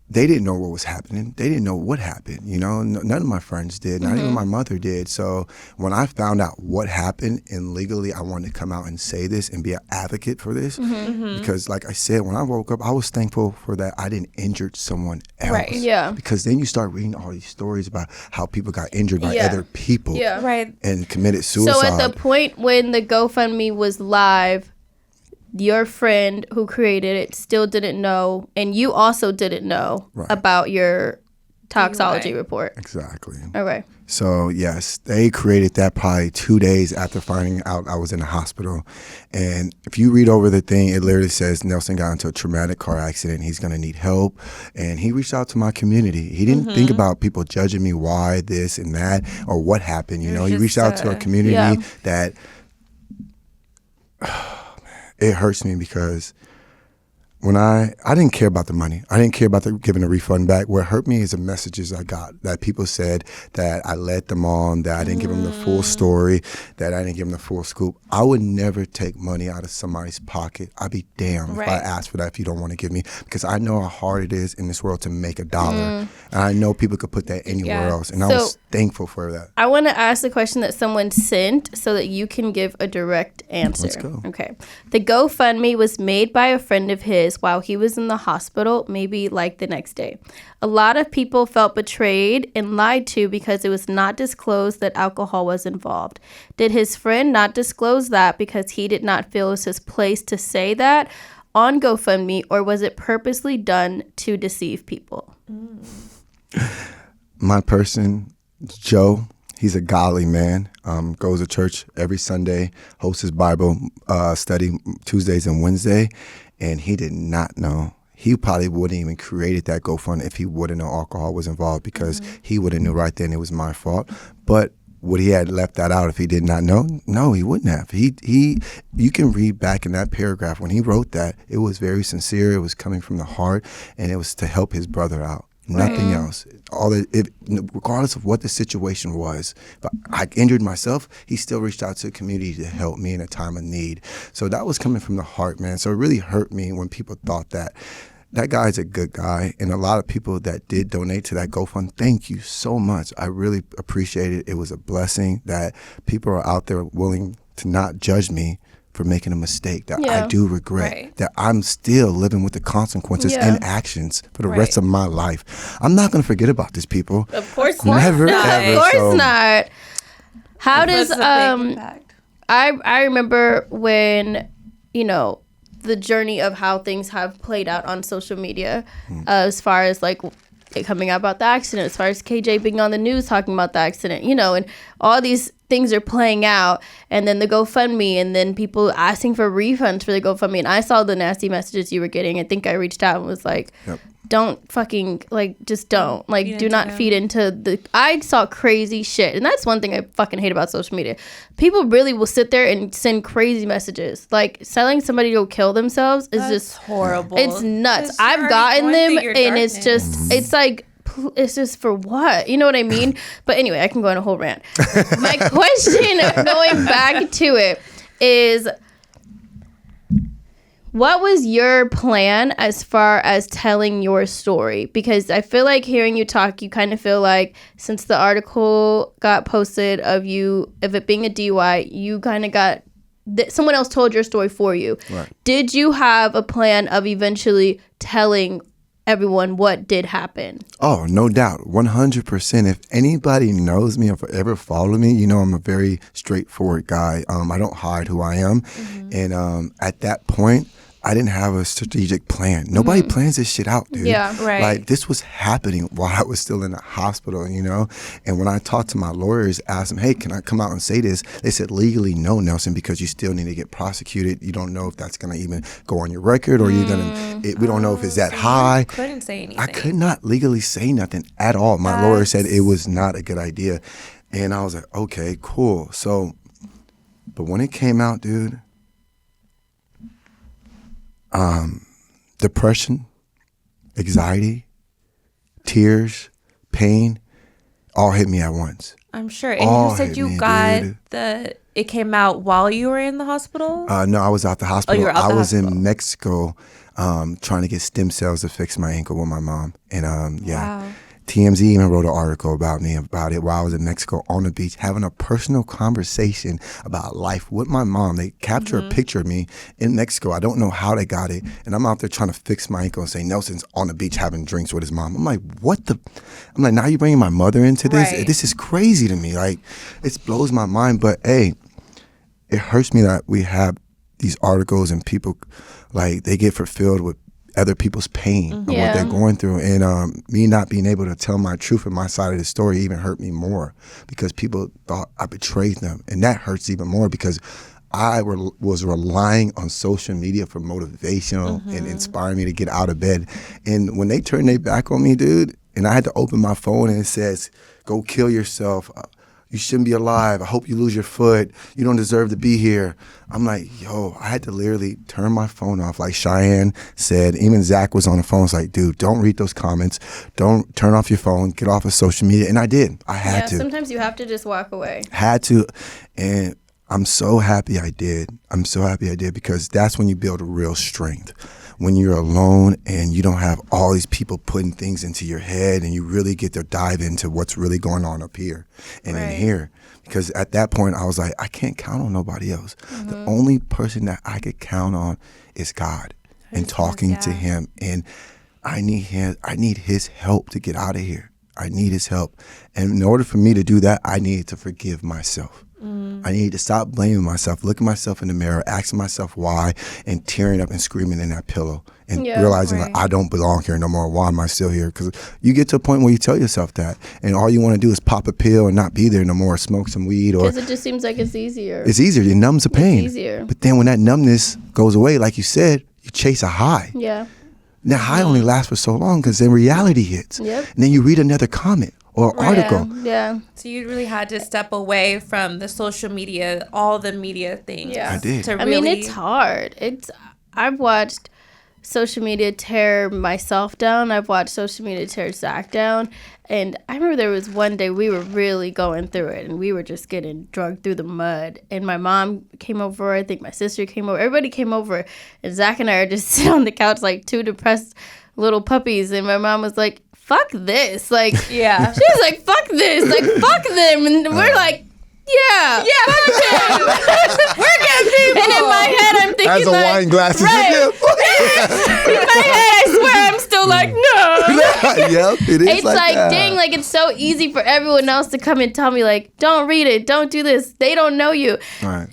they didn't know what was happening. They didn't know what happened. You know, none of my friends did, not even my mother did. So when I found out what happened, and legally I wanted to come out and say this and be an advocate for this, because like I said, when I woke up, I was thankful for that I didn't injure someone else. Right. Yeah. Because then you start reading all these stories about how people got injured by other people and committed suicide. So at the point when the GoFundMe was live, your friend who created it still didn't know, and you also didn't know about your toxology report. Exactly. Okay. So, yes, they created that probably 2 days after finding out I was in the hospital. And if you read over the thing, it literally says Nelson got into a traumatic car accident. He's going to need help. And he reached out to my community. He didn't think about people judging me, why this and that, or what happened. You know, he reached out to a community that... it hurts me because when I didn't care about the money. I didn't care about giving a refund back. What hurt me is the messages I got that people said that I led them on, that I didn't give them the full story, that I didn't give them the full scoop. I would never take money out of somebody's pocket. I'd be damned if I asked for that if you don't want to give me, because I know how hard it is in this world to make $1. And I know people could put that anywhere else. And I was thankful for that. I want to ask the question that someone sent so that you can give a direct answer. Let's go. Okay. The GoFundMe was made by a friend of his while he was in the hospital, maybe like the next day. A lot of people felt betrayed and lied to because it was not disclosed that alcohol was involved. Did his friend not disclose that because he did not feel it was his place to say that on GoFundMe, or was it purposely done to deceive people? My person, Joe, he's a godly man, goes to church every Sunday, hosts his Bible study Tuesdays and Wednesday, and he did not know. He probably wouldn't even created that GoFundMe if he wouldn't know alcohol was involved, because he would have knew right then it was my fault. But would he have left that out if he did not know? No, he wouldn't have. You can read back in that paragraph when he wrote that, it was very sincere. It was coming from the heart, and it was to help his brother out. Nothing else. Regardless of what the situation was, but I injured myself, he still reached out to the community to help me in a time of need. So that was coming from the heart, man. So it really hurt me when people thought that. That guy's a good guy, and a lot of people that did donate to that GoFundMe, thank you so much. I really appreciate it. It was a blessing that people are out there willing to not judge me for making a mistake that I do regret, that I'm still living with the consequences and actions for the rest of my life. I'm not going to forget about this, people. Of course Never, not. ever. Of course not. How does I remember when, the journey of how things have played out on social media, as far as like it coming out about the accident, as far as KJ being on the news talking about the accident, and all these things are playing out, and then the GoFundMe, and then people asking for refunds for the GoFundMe. And I saw the nasty messages you were getting. I think I reached out and was like, don't fucking, just don't. Do not feed into the... I saw crazy shit. And that's one thing I fucking hate about social media. People really will sit there and send crazy messages. Telling somebody to go kill themselves is just... horrible. It's nuts. I've gotten them, and it's just... It's just for what? You know what I mean? But anyway, I can go on a whole rant. My question, going back to it, is... what was your plan as far as telling your story? Because I feel like hearing you talk, you kind of feel like since the article got posted of it being a DUI, you kind of got, someone else told your story for you. Right. Did you have a plan of eventually telling everyone what did happen? Oh, no doubt. 100%. If anybody knows me or ever followed me, I'm a very straightforward guy. I don't hide who I am. And at that point, I didn't have a strategic plan. Nobody plans this shit out, dude. Yeah, right. This was happening while I was still in the hospital, And when I talked to my lawyers, asked them, hey, can I come out and say this? They said, legally, no, Nelson, because you still need to get prosecuted. You don't know if that's going to even go on your record, or you're going to, we don't know if it's that high. You couldn't say anything. I could not legally say nothing at all. My lawyer said it was not a good idea. And I was like, okay, cool. So, but when it came out, dude, depression, anxiety, tears, pain, all hit me at once. I'm sure. And you said you got it came out while you were in the hospital? No, I was out the hospital. You were out the hospital. In Mexico trying to get stem cells to fix my ankle with my mom. And Wow. TMZ even wrote an article about it while I was in Mexico on the beach having a personal conversation about life with my mom. They captured a picture of me in Mexico. I don't know how they got it. And I'm out there trying to fix my ankle and say, Nelson's on the beach having drinks with his mom. I'm like, I'm like, now you're bringing my mother into this? Right. This is crazy to me. It blows my mind. But, hey, it hurts me that we have these articles and people, they get fulfilled with other people's pain of what they're going through, and me not being able to tell my truth and my side of the story even hurt me more, because people thought I betrayed them, and that hurts even more because I was relying on social media for motivational and inspiring me to get out of bed. And when they turned their back on me, dude, and I had to open my phone and it says, go kill yourself, You shouldn't be alive. I hope you lose your foot. You don't deserve to be here. I'm like, yo, I had to literally turn my phone off. Like Cheyenne said, even Zach was on the phone. It's like, dude, don't read those comments. Don't turn off your phone. Get off of social media. And I did. I had to. Sometimes you have to just walk away. Had to. And I'm so happy I did. I'm so happy I did, because that's when you build a real strength. When you're alone and you don't have all these people putting things into your head, and you really get to dive into what's really going on up here and in here. Because at that point I was like, I can't count on nobody else. The only person that I could count on is God, and talking to him. And I need his help to get out of here. I need his help. And in order for me to do that, I needed to forgive myself. I need to stop blaming myself, looking myself in the mirror, asking myself why, and tearing up and screaming in that pillow, and realizing that I don't belong here no more. Why am I still here? Because you get to a point where you tell yourself that, and all you want to do is pop a pill and not be there no more, smoke some weed. Or because it just seems like it's easier. It's easier. It numbs the pain. It's easier. But then when that numbness goes away, like you said, you chase a high. Yeah. Now, high only lasts for so long, because then reality hits. Yep. And then you read another comment or article. Yeah. So you really had to step away from the social media, all the media things. Yeah. I did. I mean, it's hard. I've watched social media tear myself down. I've watched social media tear Zach down. And I remember there was one day we were really going through it, and we were just getting dragged through the mud. And my mom came over. I think my sister came over. Everybody came over. And Zach and I are just sitting on the couch like two depressed little puppies. And my mom was like, fuck this. Like, Yeah. she was like, fuck this. Like, fuck them. And we're like, yeah, fuck them. We're good people. And in my head, I'm thinking, As a like, wine glass is right. In my head, I swear, I'm still like, no. Yep, it is. It's like, that. dang, like, it's so easy for everyone else to come and tell me, like, don't read it, don't do this. They don't know you. Right.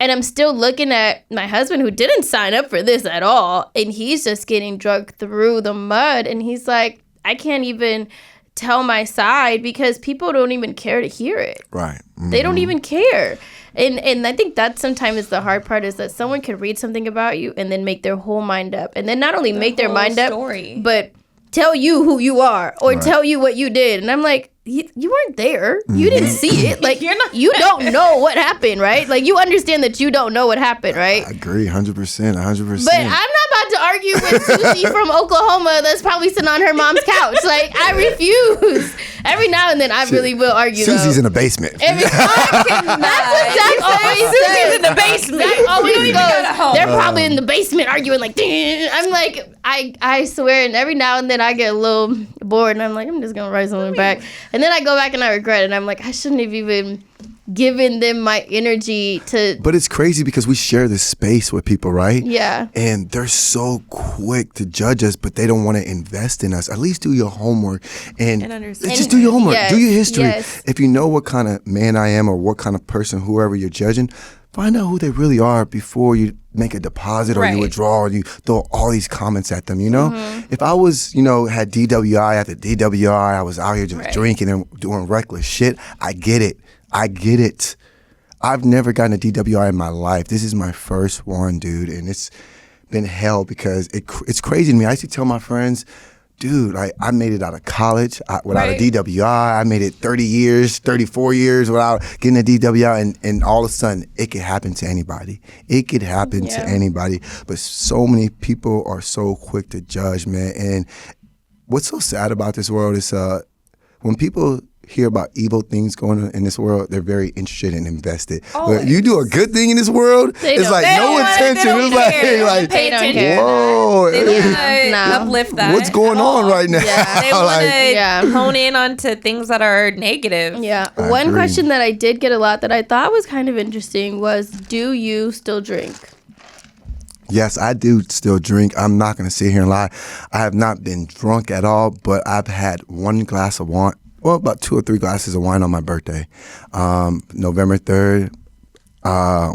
And I'm still looking at my husband, who didn't sign up for this at all, and he's just getting dragged through the mud. And he's like, I can't even tell my side because people don't even care to hear it. Right. They don't even care. And I think that sometimes is the hard part, is that someone can read something about you and then make their whole mind up. And then not only make their mind story. up, but tell you who you are, or Right. tell you what you did. And I'm like, you weren't there. You didn't see it. Like, you don't know what happened, right? Like, you understand that you don't know what happened, right? I agree, 100%, 100%. But I'm not about to argue with Susie from Oklahoma that's probably sitting on her mom's couch. Like, I refuse. Every now and then, I really will argue. Susie's though. in the basement. Every time, that's what Zach always says. Susie's in the basement. Zach always You don't even go to goes, home. they're probably in the basement arguing like, "Ding." I'm like, I swear, and every now and then I get a little bored, and I'm like, I'm just going to write something back. And then I go back and I regret it, and I'm like, I shouldn't have even given them my energy to... But it's crazy because we share this space with people, right? Yeah. And they're so quick to judge us, but they don't want to invest in us. At least do your homework and understand. just do your homework. Yes, do your history. yes. If you know what kind of man I am or what kind of person, whoever you're judging, find out who they really are before you make a deposit or you Right. withdraw or you throw all these comments at them, you know? If I was, had DWI after DWI, I was out here just drinking and doing reckless shit, I get it. I've never gotten a DWI in my life. This is my first one, dude, and it's been hell because it's crazy to me. I used to tell my friends, dude, like, I made it out of college without a DWI. I made it 30 years, 34 years without getting a DWI, and all of a sudden, it could happen to anybody. It could happen to anybody, but so many people are so quick to judge, man. And what's so sad about this world is when people hear about evil things going on in this world, they're very interested and invested. But you do a good thing in this world, it's like no attention. It's like Pay don't attention. care. whoa. They don't want to No. uplift that. What's going on right now? Yeah. They want to Yeah. hone in onto things that are negative. Yeah. I One agree. question that I did get a lot that I thought was kind of interesting was, do you still drink? Yes, I do still drink. I'm not going to sit here and lie. I have not been drunk at all, but I've had one glass of wine, well, about 2 or 3 glasses of wine on my birthday. November 3rd.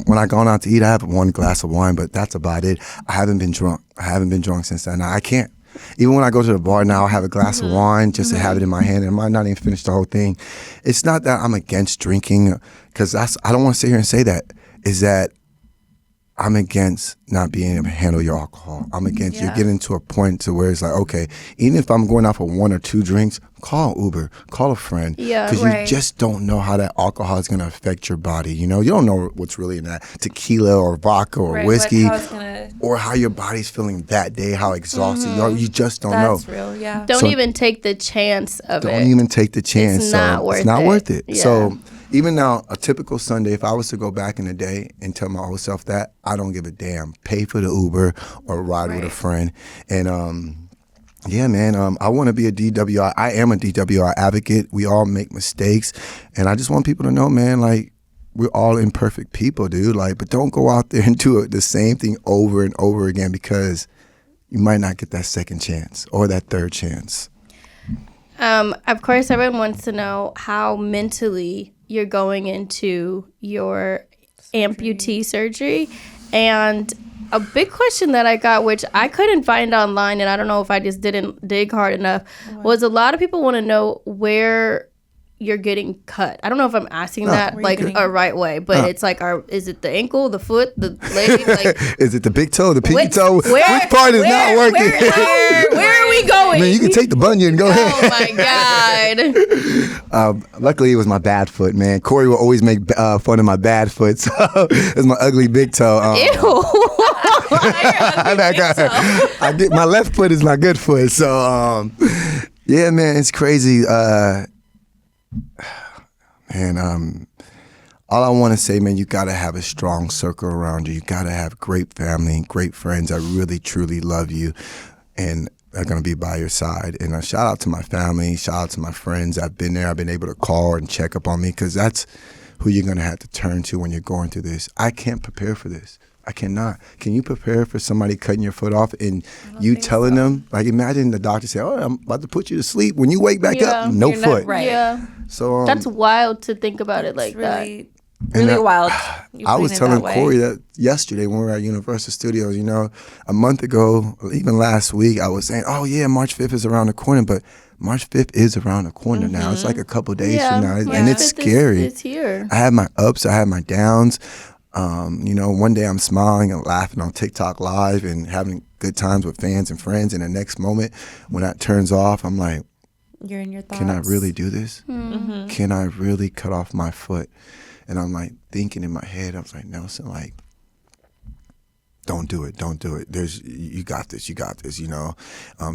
When I gone out to eat, I have one glass of wine, but that's about it. I haven't been drunk. Since then. I can't. Even when I go to the bar now, I have a glass of wine just to have it in my hand, and I might not even finish the whole thing. It's not that I'm against drinking, because I don't want to sit here and say that. Is that I'm against not being able to handle your alcohol. I'm against you getting to a point to where it's like, okay, even if I'm going out for 1 or 2 drinks, call Uber, call a friend. Yeah, because you just don't know how that alcohol is going to affect your body. You know, you don't know what's really in that tequila or vodka or whiskey, or how your body's feeling that day, how exhausted you are. You just don't know. That's real, yeah. Don't even take the chance of it. Don't even take the chance. It's not worth it. It's not worth it. Yeah. So even now, a typical Sunday, if I was to go back in the day and tell my old self that, I don't give a damn. Pay for the Uber or ride with a friend. And yeah, man, I want to be a DWI. I am a DWI advocate. We all make mistakes. And I just want people to know, man, like, we're all imperfect people, dude. Like, but don't go out there and do the same thing over and over again, because you might not get that second chance or that third chance. Of course, everyone wants to know how mentally you're going into your amputee surgery. And a big question that I got, which I couldn't find online, and I don't know if I just didn't dig hard enough, was a lot of people want to know where you're getting cut. I don't know if I'm asking that like a right way, but it's like, is it the ankle, the foot, the leg? Like, is it the big toe, the pinky toe? Which part is not working? Where are we going? Man, you can take the bunion and go ahead. Oh my God. Luckily, it was my bad foot, man. Corey will always make fun of my bad foot, so it's my ugly big toe. Ew. I get my left foot is my good foot, so yeah, man, it's crazy. Man, all I want to say, man, you got to have a strong circle around you. You got to have great family and great friends that really, truly love you and are going to be by your side. And shout out to my family, shout out to my friends. I've been there. I've been able to call and check up on me, because that's who you're going to have to turn to when you're going through this. I can't prepare for this. I cannot. Can you prepare for somebody cutting your foot off and you telling them, like, imagine the doctor say, "Oh, I'm about to put you to sleep. When you wake back up, no foot." Right. Yeah. So that's wild to think about it like really, that. Really wild. I was telling Corey that yesterday when we were at Universal Studios, you know, a month ago, even last week, I was saying, oh yeah, March 5th is around the corner, but March 5th is around the corner now. It's like a couple days from now, and it's scary. It's here. I have my ups, I have my downs. You know, one day I'm smiling and laughing on TikTok Live and having good times with fans and friends, and the next moment when that turns off, I'm like, you're in your thoughts. Can I really do this? Mm-hmm. Can I really cut off my foot? And I'm like thinking in my head, I was like, Nelson, like, don't do it. You got this, you know.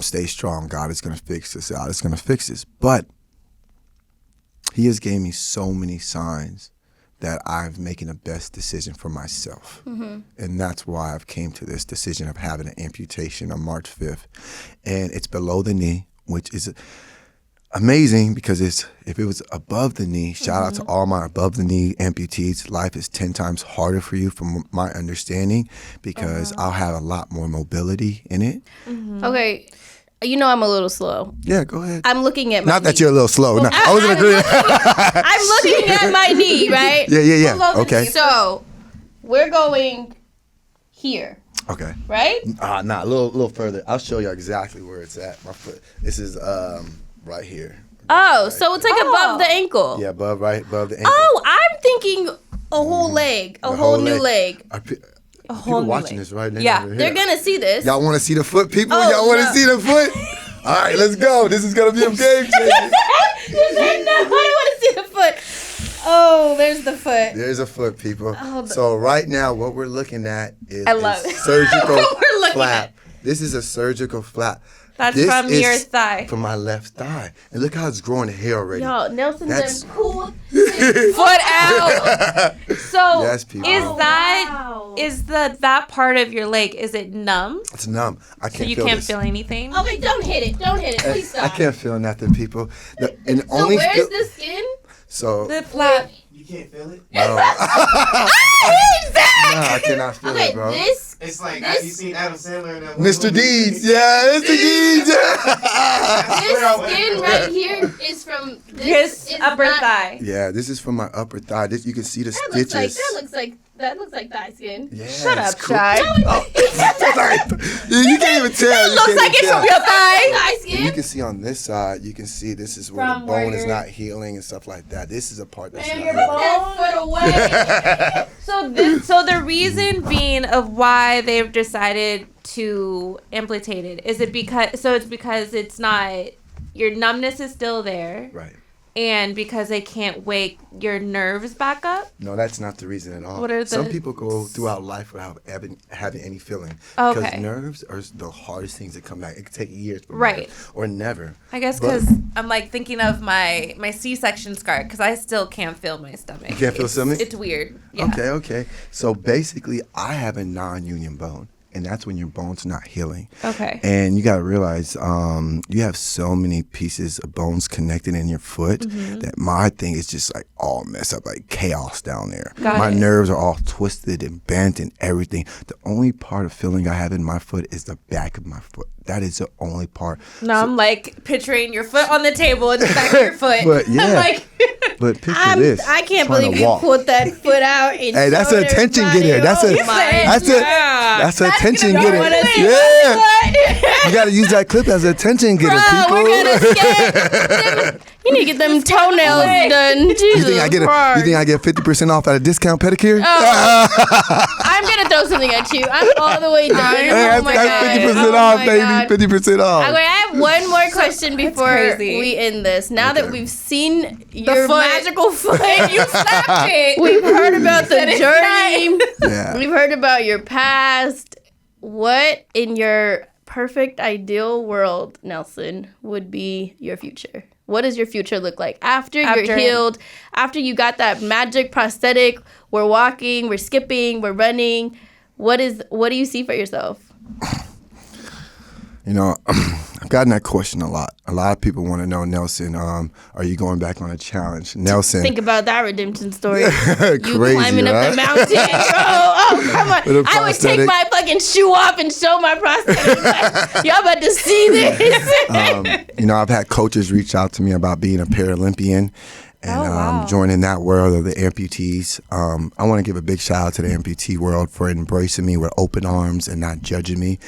Stay strong. God is going to fix this. God is going to fix this. But he has gave me so many signs that I'm making the best decision for myself. Mm-hmm. And that's why I've came to this decision of having an amputation on March 5th. And it's below the knee, which is amazing, because if it was above the knee, shout out to all my above the knee amputees, life is 10 times harder for you from my understanding, because I'll have a lot more mobility in it. Mm-hmm. Okay. You know I'm a little slow. Yeah, go ahead. I'm looking at my Not knee. that you're a little slow. No, I wasn't agreeing. I'm looking at my knee, right? Yeah. Okay. So, we're going here. Okay. Right? Nah, a little further. I'll show you exactly where it's at. My foot. This is right here. Oh, right so it's like above the ankle. Yeah, above the ankle. Oh, I'm thinking a whole leg, a whole new leg. People watching this right now. Yeah, they're gonna see this. Y'all want to see the foot, people? Oh, Y'all want to no. see the foot? All right, let's go. This is gonna be a game changer. You said no, I want to see the foot. Oh, there's the foot. There's a foot, people. So right now, what we're looking at is I love a it. surgical We're looking flap. at. This is a surgical flap. That's This from is your thigh. From my left thigh. And look how it's growing hair already. Y'all, Nelson's That's- in cool. Foot out. So Yes, people. is that wow. is that part of your leg? Is it numb? It's numb. I So can't you feel can't this. feel anything? Okay, don't hit it. Don't hit it. Please I stop. can't feel nothing, people. And So only where's feel- the skin? So The flap. You can't feel it? no. Zach! No, I cannot feel Okay, it, bro. this. It's like, This- you seen Adam Sandler in that Mr. Deeds, yeah, Mr. Deeds. This skin right here is from this His is upper not- thigh. Yeah, this is from my upper thigh. This you can see the That stitches. looks like thigh skin. Yeah, Shut it's up, cool. Shy. You can't even tell. Looks like it's from your thigh. Thigh And you skin. can see on this side, you can see this is where From the where bone is you're- not healing and stuff like that. This is a part that's Man, not your healing. bone- That foot away. So So the reason being of why they've decided to amputate it, is it because it's not, your numbness is still there, Right. and because they can't wake your nerves back up? No, that's not the reason at all. What are Some the- people go throughout life without having any feeling. Okay. Because nerves are the hardest things to come back. It could take years. Right. Or never. I guess But- because I'm like thinking of my C-section scar, because I still can't feel my stomach. You can't feel stomach? It's weird. Yeah. Okay. So basically, I have a non-union bone. And that's when your bone's not healing. Okay. And you got to realize you have so many pieces of bones connected in your foot that my thing is just like all messed up, like chaos down there. My nerves are all twisted and bent and everything. The only part of feeling I have in my foot is the back of my foot. That is the only part. Now I'm like picturing your foot on the table and the back of your foot. But yeah. I'm like, But picture this. I can't trying believe to you walk. pulled that foot out. And Hey, that's showed an attention everybody. getter. That's Oh a my that's a attention gonna getter. wanna see Yeah. You got to use that clip as an attention getter, people. We're gonna skip. You need to get them toenails done. You Jesus think I get Christ. you think I get 50% off at a discount pedicure? I'm gonna throw something at you. I'm all the way done. Hey, Oh my that's God. 50% Oh off, my baby. God. 50% off. Okay, I have one more question before crazy. we end this. Now that Okay. we've seen your foot. magical foot, you slapped it. we've heard about the Said it's journey. Yeah. We've heard about your past. What in your perfect ideal world, Nelson, would be your future? What does your future look like after you're After- healed? After you got that magic prosthetic, we're walking, we're skipping, we're running. What do you see for yourself? You know, I've gotten that question a lot. A lot of people want to know, Nelson, are you going back on a challenge? Nelson. Think about that redemption story. You Crazy, climbing up right? the mountain. Oh, come on. With a I would take prosthetic. my fucking shoe off and show my prosthetic. Like, y'all about to see this. You know, I've had coaches reach out to me about being a Paralympian and wow. joining that world of the amputees. I want to give a big shout out to the amputee world for embracing me with open arms and not judging me.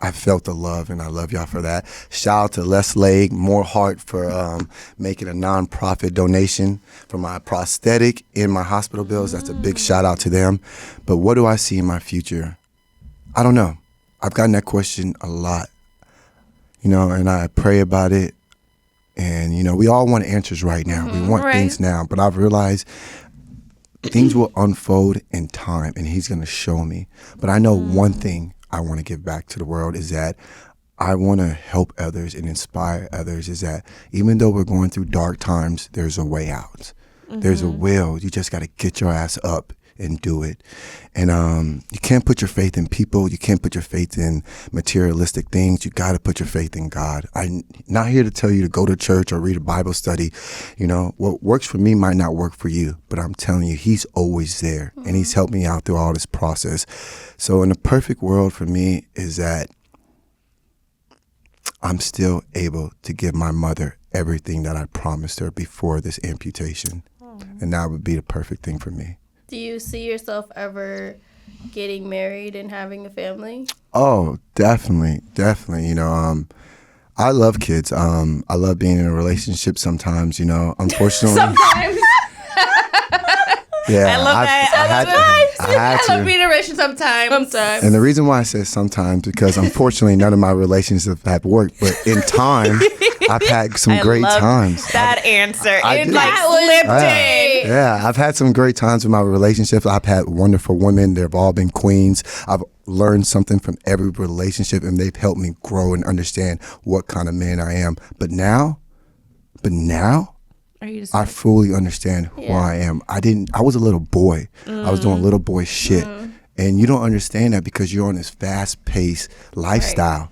I felt the love, and I love y'all for that. Shout out to Les Leg, More Heart for making a nonprofit donation for my prosthetic and my hospital bills. That's a big shout out to them. But what do I see in my future? I don't know. I've gotten that question a lot, you know, and I pray about it. And, you know, we all want answers right now. We want Right. things now. But I've realized things will unfold in time, and he's going to show me. But I know one thing I want to give back to the world is that I want to help others and inspire others, is that even though we're going through dark times, there's a way out. There's a will. You just got to get your ass up and do it. And you can't put your faith in people. You can't put your faith in materialistic things. You got to put your faith in God. I'm not here to tell you to go to church or read a Bible study. You know, what works for me might not work for you, but I'm telling you, he's always there, and he's helped me out through all this process. So in the perfect world for me is that I'm still able to give my mother everything that I promised her before this amputation. And that would be the perfect thing for me. Do you see yourself ever getting married and having a family? Oh, definitely. You know, I love kids. I love being in a relationship sometimes, you know. Unfortunately, Sometimes. yeah, I love that. I had I love to. being in a relationship sometimes. And the reason why I say sometimes, because unfortunately none of my relationships have worked, but in time, I've had some great love times. that answer. I It did. like That was slipped great. in. Yeah, I've had some great times with my relationships. I've had wonderful women. They've all been queens. I've learned something from every relationship, and they've helped me grow and understand what kind of man I am. But now, Are you just I fully understand who I am. I was a little boy. I was doing little boy shit. And you don't understand that because you're on this fast-paced lifestyle.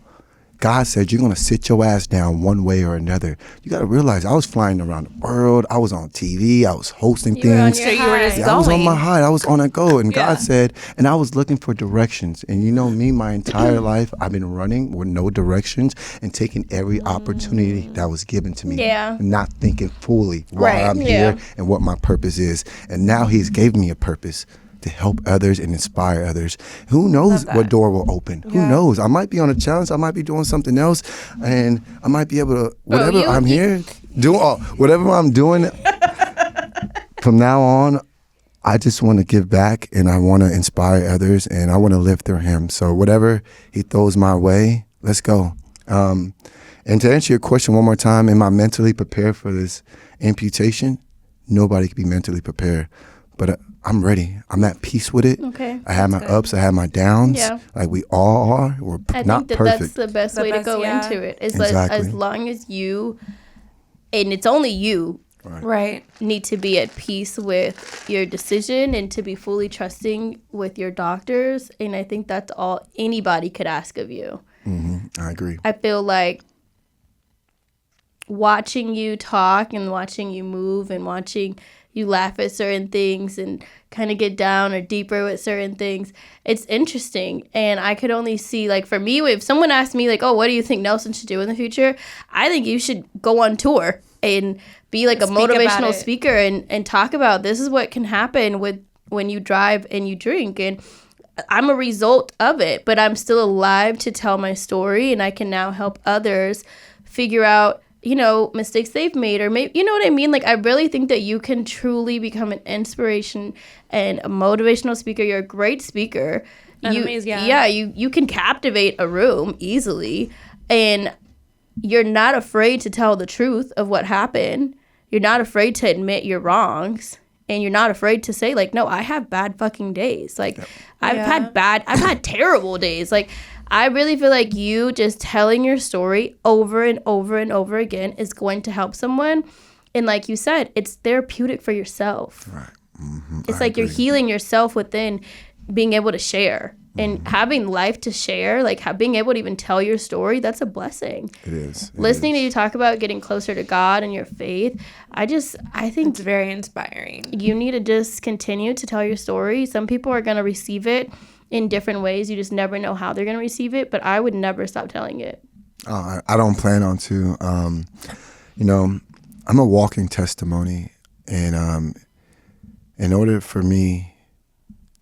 God said you're going to sit your ass down one way or another. You got to realize I was flying around the world. I was on TV. I was hosting You were on things. your So you were just high. Yeah, I was on going. my high. I was on a go. And Yeah. God said, and I was looking for directions. And you know me, my entire life, I've been running with no directions and taking every opportunity that was given to me. Yeah. Not thinking fully why Right, I'm yeah. here and what my purpose is. And now he's gave me a purpose to help others and inspire others. Who knows what door will open? Who knows? I might be on a challenge. I might be doing something else, and I might be able to whatever you- I'm here doing. Whatever I'm doing from now on, I just want to give back, and I want to inspire others, and I want to live through him. So whatever he throws my way, let's go. And to answer your question one more time, am I mentally prepared for this amputation? Nobody can be mentally prepared, but I'm ready. I'm at peace with it. Okay. I have my ups, I have my downs. Yeah. Like we all are. We're I not think perfect. that's the best way to go into it. Is Exactly. as long as you, and it's only you, Right. need to be at peace with your decision and to be fully trusting with your doctors. And I think that's all anybody could ask of you. I agree. I feel like watching you talk and watching you move and watching you laugh at certain things and kind of get down or deeper with certain things, it's interesting. And I could only see, like, for me, if someone asked me, like, oh, what do you think Nelson should do in the future? I think you should go on tour and be like a motivational speaker and talk about this is what can happen with when you drive and you drink. And I'm a result of it, but I'm still alive to tell my story, and I can now help others figure out, you know, mistakes they've made, or maybe, you know what I mean? Like, I really think that you can truly become an inspiration and a motivational speaker. You're a great speaker. You can captivate a room easily, and you're not afraid to tell the truth of what happened. You're not afraid to admit your wrongs, and you're not afraid to say, like, no, I have bad fucking days. Like, I've had terrible days. Like, I really feel like you just telling your story over and over and over again is going to help someone. And like you said, it's therapeutic for yourself. Right. It's like you're healing yourself within being able to share. And having life to share, like being able to even tell your story, that's a blessing. It is. Listening to you talk about getting closer to God and your faith, I think It's very inspiring. you need to just continue to tell your story. Some people are going to receive it in different ways. You just never know how they're going to receive it, but I would never stop telling it. I don't plan on to. You know, I'm a walking testimony, and in order for me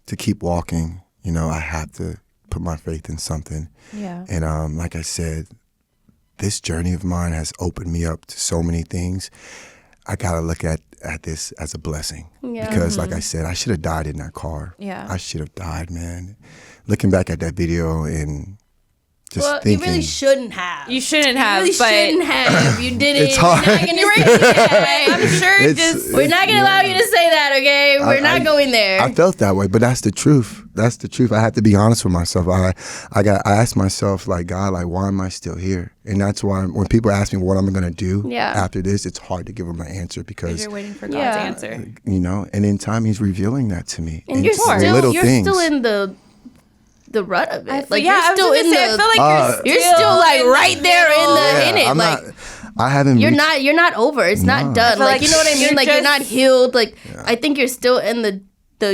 to keep walking, you know, I have to put my faith in something. Yeah. And like I said, this journey of mine has opened me up to so many things. I gotta look at this as a blessing. Yeah. Because like I said, I should have died in that car. Yeah. I should have died, man. Looking back at that video and just thinking. You really shouldn't have. You shouldn't have, You really but shouldn't have. You didn't. It's hard. We're not gonna say that. I'm sure It's- We're not gonna allow you to say that, okay? We're not going there. I felt that way, but that's the truth. That's the truth. I have to be honest with myself. I asked myself, like, God, like, why am I still here? And that's why when people ask me what I'm gonna do after this, it's hard to give them an answer because you're waiting for God's answer. you know. And in time, He's revealing that to me. and you're still in the rut of it. Like, you're still in the. I feel like you're still like right there in it. I'm like, not. I haven't. you're not over. It's not done. Like, you know what I mean? you're Like, you're not just- healed. Like, I think you're still in the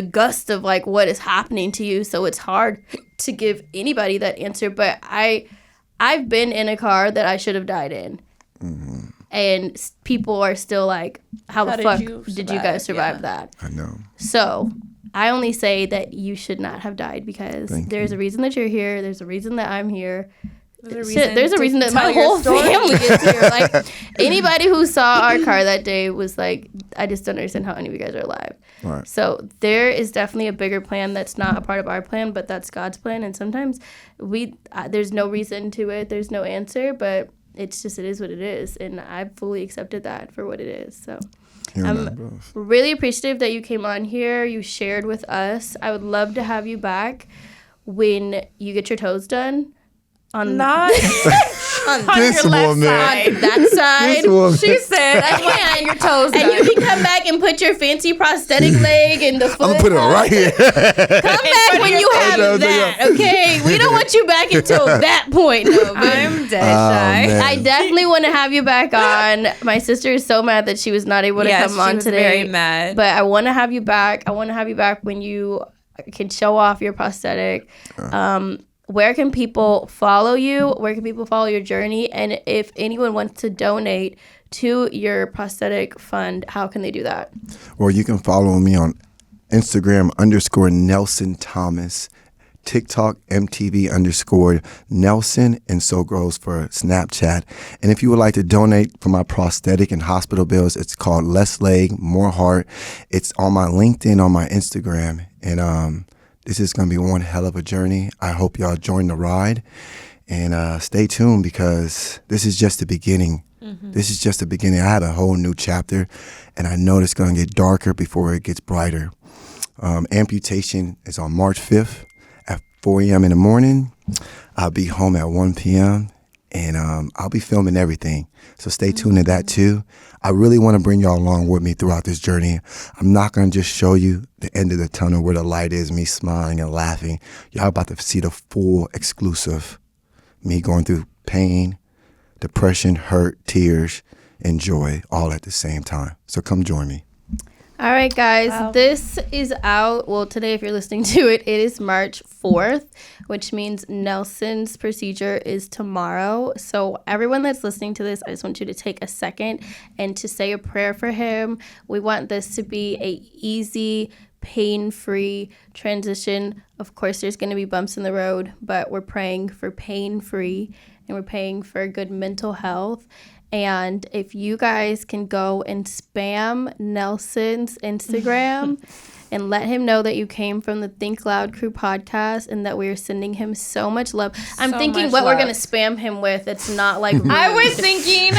gust of like what is happening to you. So it's hard to give anybody that answer. But I've been in a car that I should have died in. And people are still like, how the fuck did you guys survive that? I know. So I only say that you should not have died because there's a reason that you're here. There's a reason that I'm here. There's a reason that my whole family is here. Like, anybody who saw our car that day was like, I just don't understand how any of you guys are alive. Right. So there is definitely a bigger plan that's not a part of our plan, but that's God's plan. And sometimes there's no reason to it. There's no answer, but it's just, it is what it is. And I've fully accepted that for what it is. So I'm really appreciative that you came on here. You shared with us. I would love to have you back when you get your toes done. Not on This your left woman. side. That side. This woman. She said, I can your toes And done. you can come back and put your fancy prosthetic leg and the foot. I'm gonna put it right here. Come back when you have that, okay? We don't want you back until that point, though. But I'm dead shy. man. I definitely want to have you back on. My sister is so mad that she was not able to come on today. Very mad. But I want to have you back. I want to have you back when you can show off your prosthetic. Where can people follow you? Where can people follow your journey? And if anyone wants to donate to your prosthetic fund, how can they do that? Well, you can follow me on Instagram _Nelson Thomas TikTok, MTV_Nelson, and so goes for Snapchat. And if you would like to donate for my prosthetic and hospital bills, it's called Less Leg, More Heart. It's on my LinkedIn, on my Instagram. And this is going to be one hell of a journey. I hope y'all join the ride. And stay tuned because this is just the beginning. This is just the beginning. I have a whole new chapter, and I know it's going to get darker before it gets brighter. Amputation is on March 5th at 4 a.m. in the morning. I'll be home at 1 p.m., and I'll be filming everything. So stay tuned to that, too. I really want to bring y'all along with me throughout this journey. I'm not going to just show you the end of the tunnel where the light is, me smiling and laughing. Y'all about to see the full exclusive. Me going through pain, depression, hurt, tears, and joy all at the same time. So come join me. All right, guys. Wow. This is out. Well, today, if you're listening to it, it is March 4th, which means Nelson's procedure is tomorrow. So everyone that's listening to this, I just want you to take a second and to say a prayer for him. We want this to be a easy, pain-free transition. Of course, there's going to be bumps in the road, but we're praying for pain-free and we're praying for good mental health. And if you guys can go and spam Nelson's Instagram and let him know that you came from the Think Loud Crew podcast and that we are sending him so much love. I'm thinking what we're going to spam him with. It's not like rude. I was thinking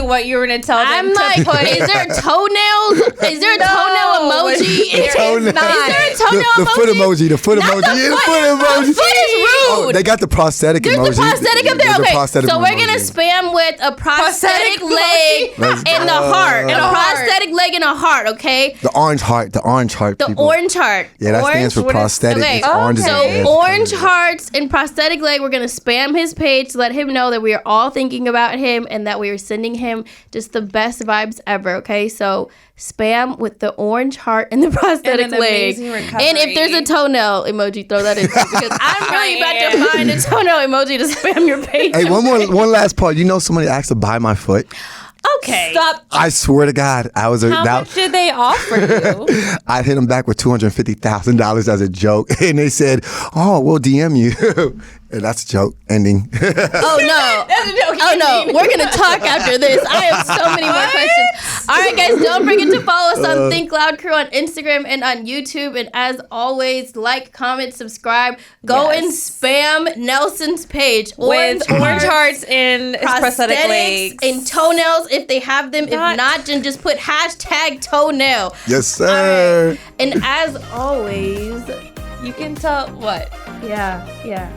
what you were going to tell them. I'm like, is there toenails? Is there a toenail emoji? Is there a toenail the emoji? Foot emoji. The foot emoji. The foot emoji. The foot is rude. Oh, they got the prosthetic There's emoji. There's the prosthetic up there. Okay, so we're going to emoji. spam with a prosthetic leg and the heart. And a prosthetic leg and a heart, okay? The orange heart. The orange heart. The people. orange heart. Yeah, that stands for prosthetic. Okay. It's orange. So orange hearts and prosthetic leg. We're gonna spam his page to let him know that we are all thinking about him and that we are sending him just the best vibes ever. Okay, so spam with the orange heart and the prosthetic leg. And if there's a toenail emoji, throw that in too, because I'm really about to find a toenail emoji to spam your page. Hey, one last part. You know, somebody asked to buy my foot. Okay. Stop. I swear to God, I was How much did they offer you? I hit them back with $250,000 as a joke, and they said, "Oh, we'll DM you." And that's a joke ending. Oh no! That's a joke. Oh no! We're gonna talk after this. I have so many more questions. All right, guys, don't forget to follow us on Think Loud Crew on Instagram and on YouTube. And as always, like, comment, subscribe. Go and spam Nelson's page with orange hearts and prosthetic legs and toenails if they have them. If not, then just put #toenail. Yes, sir. Right. And as always, you can tell what. Yeah.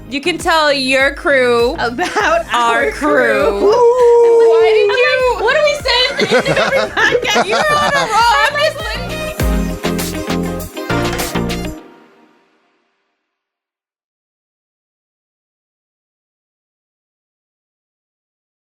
You can tell your crew about our crew. Why did you? What do we say at the end of every podcast? You're on a roll. I'm just